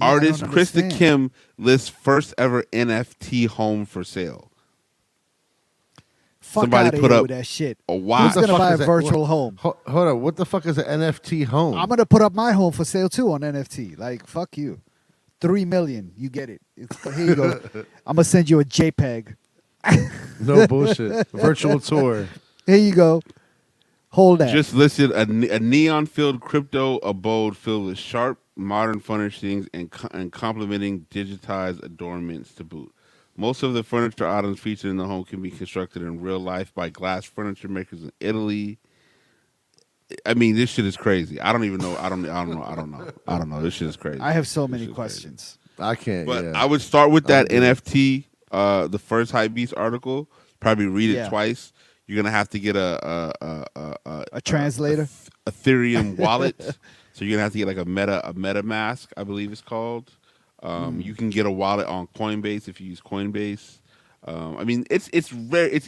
artist Krista Kim lists first ever NFT home for sale. Fuck Somebody put up with that shit. A watch. Who's gonna buy a virtual home? Hold on, what the fuck is an NFT home? I'm gonna put up my home for sale too on NFT. Like fuck you. 3 million, you get it. Here you go. I'm gonna send you a JPEG. No bullshit. Virtual tour. Here you go. Hold that. Just listed a neon-filled crypto abode filled with sharp, modern furnishings and complementing digitized adornments to boot. Most of the furniture items featured in the home can be constructed in real life by glass furniture makers in Italy. I mean, this shit is crazy. I don't even know. I don't know. This shit is crazy. I have so many questions. Crazy. I can't. But I would start with that NFT, the first Hypebeast article. Probably read it twice. You're gonna have to get a translator, Ethereum wallet. So you're gonna have to get like a MetaMask, I believe it's called. You can get a wallet on Coinbase if you use Coinbase. I mean, it's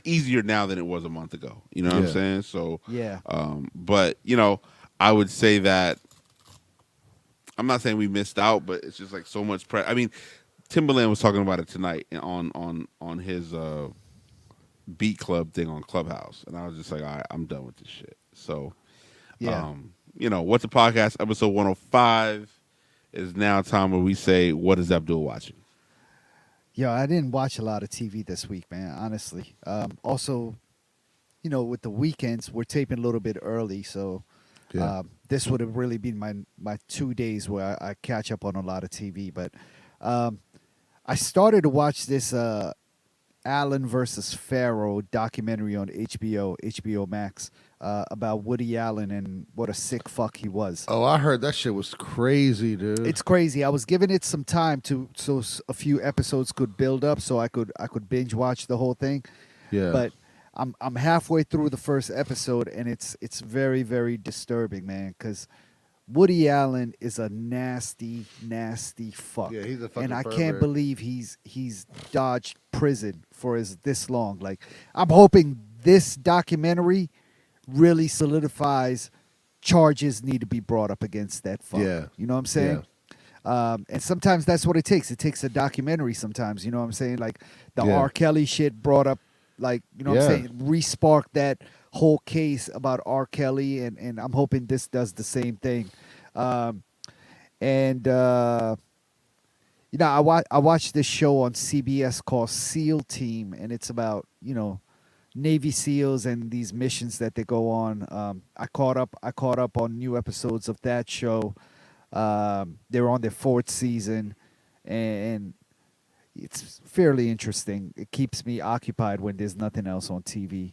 easier now than it was a month ago. You know what I'm saying? So yeah. But I would say that I'm not saying we missed out, but it's just like so much press. I mean, Timberland was talking about it tonight on his Beat Club thing on Clubhouse, and I was just like, all right, I'm done with this shit. So, What's a Podcast episode 105 is now time where we say, what is Abdul watching? Yo, I didn't watch a lot of TV this week, man, honestly. Also, with the weekends, we're taping a little bit early, so Yeah. this would have really been my 2 days where I catch up on a lot of TV. But um, I started to watch this Allen versus Pharaoh documentary on HBO Max, about Woody Allen and what a sick fuck he was. Oh, I heard that shit was crazy, dude. It's crazy. I was giving it some time so a few episodes could build up, so I could binge watch the whole thing. yeah. But I'm halfway through the first episode, and it's very, very disturbing, man. Because Woody Allen is a nasty, nasty fuck. Yeah, he's a fucking and I pervert. can't believe he's dodged prison for this long. Like, I'm hoping this documentary really solidifies charges need to be brought up against that fuck. Yeah. You know what I'm saying? And sometimes that's what it takes. It takes a documentary sometimes. You know what I'm saying? Like the Yeah. R. Kelly shit brought up, like, you know what I'm Yeah. saying? Re-sparked that whole case about R. Kelly, and I'm hoping this does the same thing. And I watched this show on CBS called SEAL Team, and it's about Navy SEALs and these missions that they go on. I caught up on new episodes of that show. They're on their 4th season, and it's fairly interesting. It keeps me occupied when there's nothing else on TV.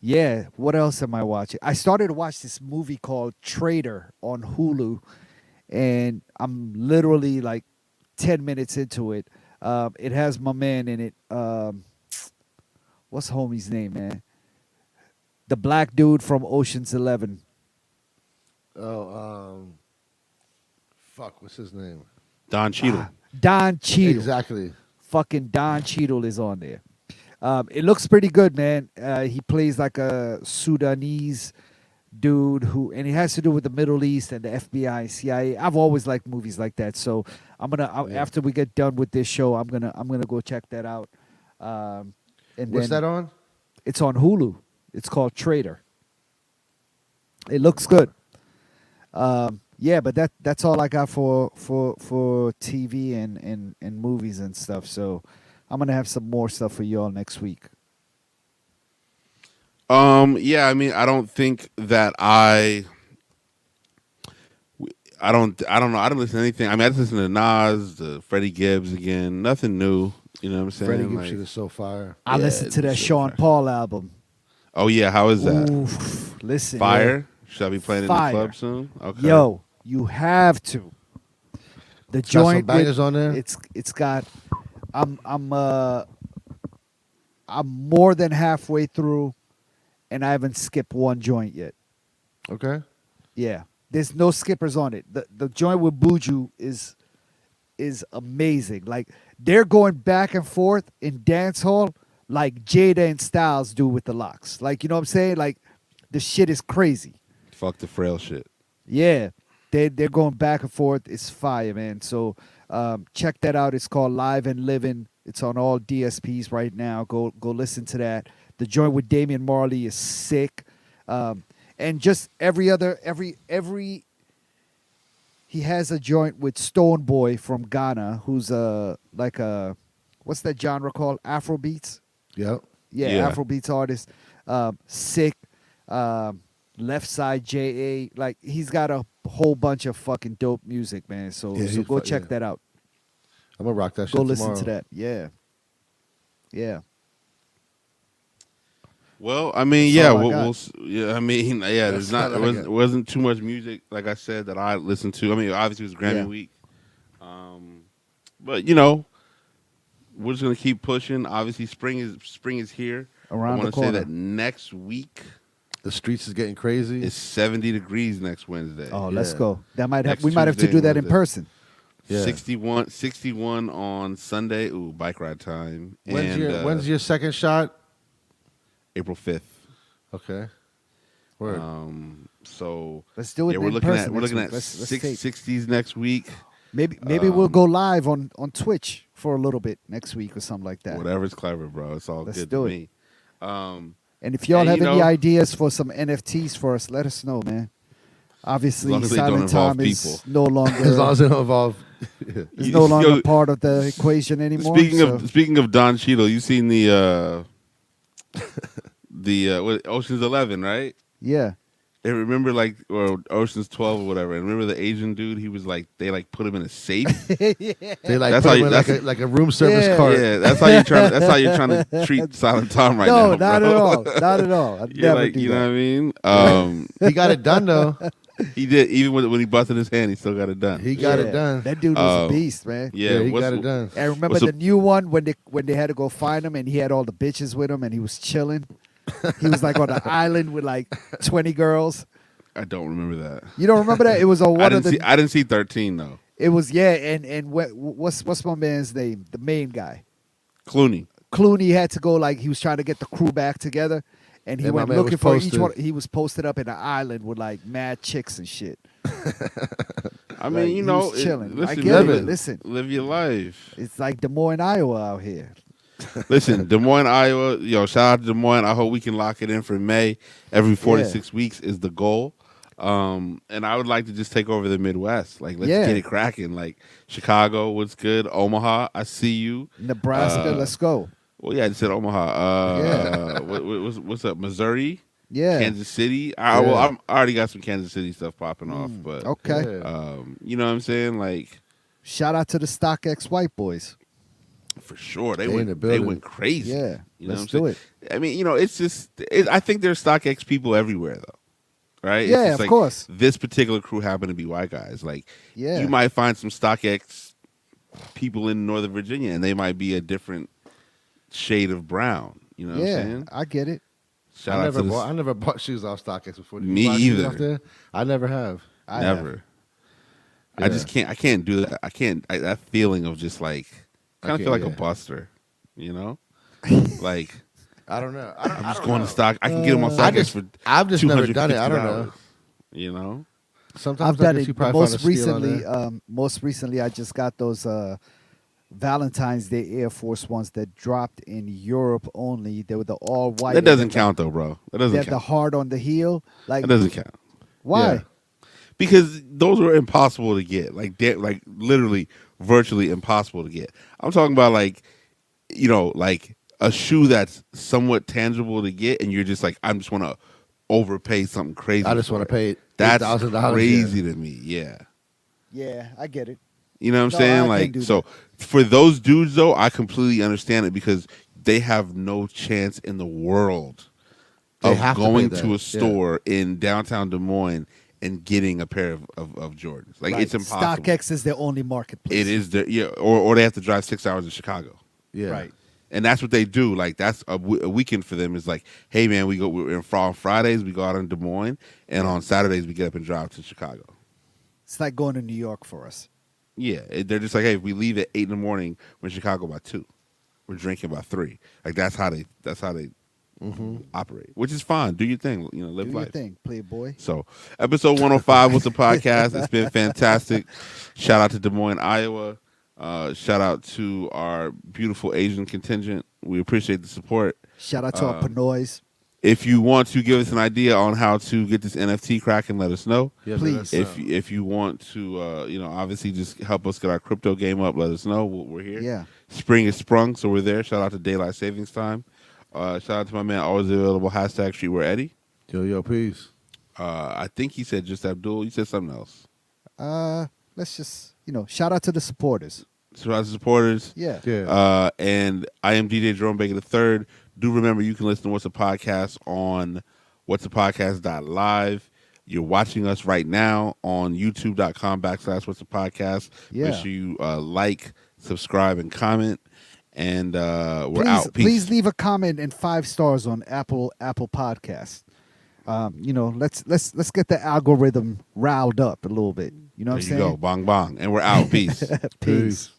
Yeah, what else am I watching? I started to watch this movie called Traitor on Hulu, and I'm literally like 10 minutes into it. It has my man in it. What's homie's name, man? The black dude from Ocean's 11. Oh, fuck, what's his name? Don Cheadle. Don Cheadle. Exactly. Fucking Don Cheadle is on there. It looks pretty good, man. He plays like a Sudanese dude and it has to do with the Middle East and the FBI, CIA. I've always liked movies like that, so after we get done with this show, I'm gonna go check that out. And What's then that on? It's on Hulu. It's called Traitor. It looks good. Yeah, but that's all I got for TV and movies and stuff. So I'm gonna have some more stuff for y'all next week. Yeah, I mean, I don't think that I don't know. I don't listen to anything. I mean, I just listen to Nas, to Freddie Gibbs again. Nothing new. You know what I'm saying? Freddie Gibbs Like, shit is so fire. I Yeah, listened to that it's Sean fire. Paul album. oh yeah, how is that? Oof, listen, Fire? Should I be playing in the Fire. club soon? Okay. Yo, you have to. The It's got some joint bangers on there? It's got. I'm more than halfway through, and I haven't skipped one joint yet. Okay. Yeah, there's no skippers on it. The joint with Buju is amazing. Like, they're going back and forth in dance hall like Jada and Styles do with the Locks. Like, you know what I'm saying? Like, the shit is crazy. Fuck the frail shit. Yeah, they're going back and forth. It's fire, man. So check that out. It's called Live and Living. It's on all DSPs right now. Go listen to that. The joint with Damian Marley is sick. And just every he has a joint with Stone Boy from Ghana, who's like a what's that genre called? Afrobeats. Yep. Yeah. Afrobeats artist. Sick. Left Side JA. Like, he's got a whole bunch of fucking dope music, man. So Yeah, go check yeah. that out. I'm gonna rock that shit Go listen tomorrow. to that. Yeah. Yeah. Well, I mean, That's yeah, all I we'll, got. we'll yeah. I mean, yeah, there's That's not all I it got. wasn't too much music, like I said, that I listened to. I mean, obviously it was Grammy Yeah. week, but you know, we're just gonna keep pushing. Obviously, spring is here. Around I the want to say corner. that next week The streets is getting crazy. is 70 degrees next Wednesday. Oh, let's Yeah. go. That might have Next we might have to Tuesday do and that in Wednesday. person. Yeah. 61 on Sunday. Ooh, bike ride time. When's and, when's your second shot? April 5th. Okay. Word. So Let's do it yeah, in we're looking person at we're next looking week. at Let's six tape. 60s next week. Maybe we'll go live on Twitch for a little bit next week or something like that. Whatever's clever, bro. It's all Let's good do to it. me. And if y'all And, have you any know- ideas for some NFTs for us, let us know, man. Obviously, long as they don't Silent involve Time is people. no longer as long as it don't involve. is no longer Yo, part of the equation anymore. Speaking so. of Don Cheadle, you seen the the Ocean's 11, right? Yeah. And remember, like, or Ocean's 12 or whatever. And remember the Asian dude? He was like, they like put him in a safe. Yeah. They like That's put how him you- in that's- like a room service Yeah. cart. Yeah, that's how you're trying. That's how you're trying to treat Silent Tom right No, now. not bro. at all. Not at all. I'd You're never like, do you that. know what I mean? He got it done though. He did. Even when he busted his hand, he still got it done. He got Yeah. it done. That dude was a beast, man. Yeah, he what's- got it done. And remember What's the new one when they had to go find him and he had all the bitches with him and he was chilling. He was like on an island with like 20 girls. I don't remember that. You don't remember that? It was on I one of didn't the. see. I didn't see 13 though. It was and what's my man's name? The main guy. Clooney. Clooney had to go like he was trying to get the crew back together, and he And my went man looking was for each posted. one. He was posted up in an island with like mad chicks and shit. I Like, mean, he you know, was chilling. I listen, get it. live Listen, live your life. it's like Des Moines, Iowa out here. Listen, Des Moines, Iowa. Yo, shout out to Des Moines. I hope we can lock it in for May. Every 4 to 6 weeks is the goal. And I would like to just take over the Midwest. Like, let's Yeah. get it cracking. Like Chicago, what's good? Omaha, I see you. Nebraska, let's go. Well, yeah, I just said Omaha. Yeah. What's up? Missouri, Yeah. Kansas City. Yeah. Well, I already got some Kansas City stuff popping off, but Okay. Yeah. you know what I'm saying? Like, Shout out to the StockX Whiteboys. for sure, They in the they building. went crazy. Yeah. You know Let's what I'm do saying? it. I mean, you know, it's just I think there's StockX people everywhere though. Right? It's Yeah, just of like, course. This particular crew happened to be white guys. Like, Yeah. you might find some StockX people in Northern Virginia, and they might be a different shade of brown. You know what I'm Yeah, saying? I get it. Shout I out to this. I never bought shoes off StockX before. Did you Me buy shoes either. off there? I never have. I have. Never. Yeah. I just can't. I can't do that. I can't. That feeling of just like I kind of feel like can't, a yeah. buster. You know, like I don't know. I'm just going to stock. I can get them on StockX for I've just never done it. I don't $250. know. You know, Sometimes I've done I guess it you probably find a most steal on recently. there. Most recently, I just got those Valentine's Day Air Force Ones that dropped in Europe only. They were the all white. that and doesn't then count though, bro. That They doesn't have the count. heart on the heel. Like That doesn't count why? Yeah. because those were impossible to get. Like like literally, virtually impossible to get. I'm talking about like, you know, like a shoe that's somewhat tangible to get, and you're just like, I just want to overpay something crazy. I just for want it. to pay That's $8,000. crazy to me. Yeah. Yeah, I get it. You know what I'm No, I saying? can Like, do so for those dudes, though, I completely understand it because they have no chance in the world They of have to going pay to that, a store in downtown Des Moines and getting a pair of Jordans. Like, Right. it's impossible. StockX is their only marketplace. It is the or they have to drive 6 hours to Chicago, Yeah. Right. and that's what they do. Like, that's a weekend for them. Is like, hey man, we're on Fridays we go out in Des Moines, and on Saturdays we get up and drive to Chicago. It's like going to New York for us. Yeah, they're just like, hey, if we leave at 8 in the morning, we're in Chicago by 2. We're drinking by 3. Like that's how they operate, which is fine. Do your thing, you know, live Do your life. thing, Playboy. So, episode 105 was the podcast. It's been fantastic. Shout out to Des Moines, Iowa. Shout out to our beautiful Asian contingent. We appreciate the support. Shout out to our Pinoys. If you want to give us an idea on how to get this NFT cracking, let us know. Yeah, Please. If you want to, you know, obviously just help us get our crypto game up, let us know. We're here. Yeah. Spring is sprung, so we're there. Shout out to Daylight Savings Time. Shout out to my man, always available, hashtag Streetwear Eddie. Yo, peace. I think he said just Abdul. He said something else. Let's just, shout out to the supporters. Shout out to supporters. Yeah. Yeah. And I am DJ Jerome Baker III. Do remember you can listen to What's a Podcast on whatsapodcast.live. You're watching us right now on youtube.com/What's a Podcast. Yeah. Make sure you like, subscribe, and comment. And we're out. Peace. Please leave a comment and 5 stars on Apple Podcast. Let's get the algorithm riled up a little bit. You know what I'm There you saying? go. Bong bong. And we're out. Peace. Peace.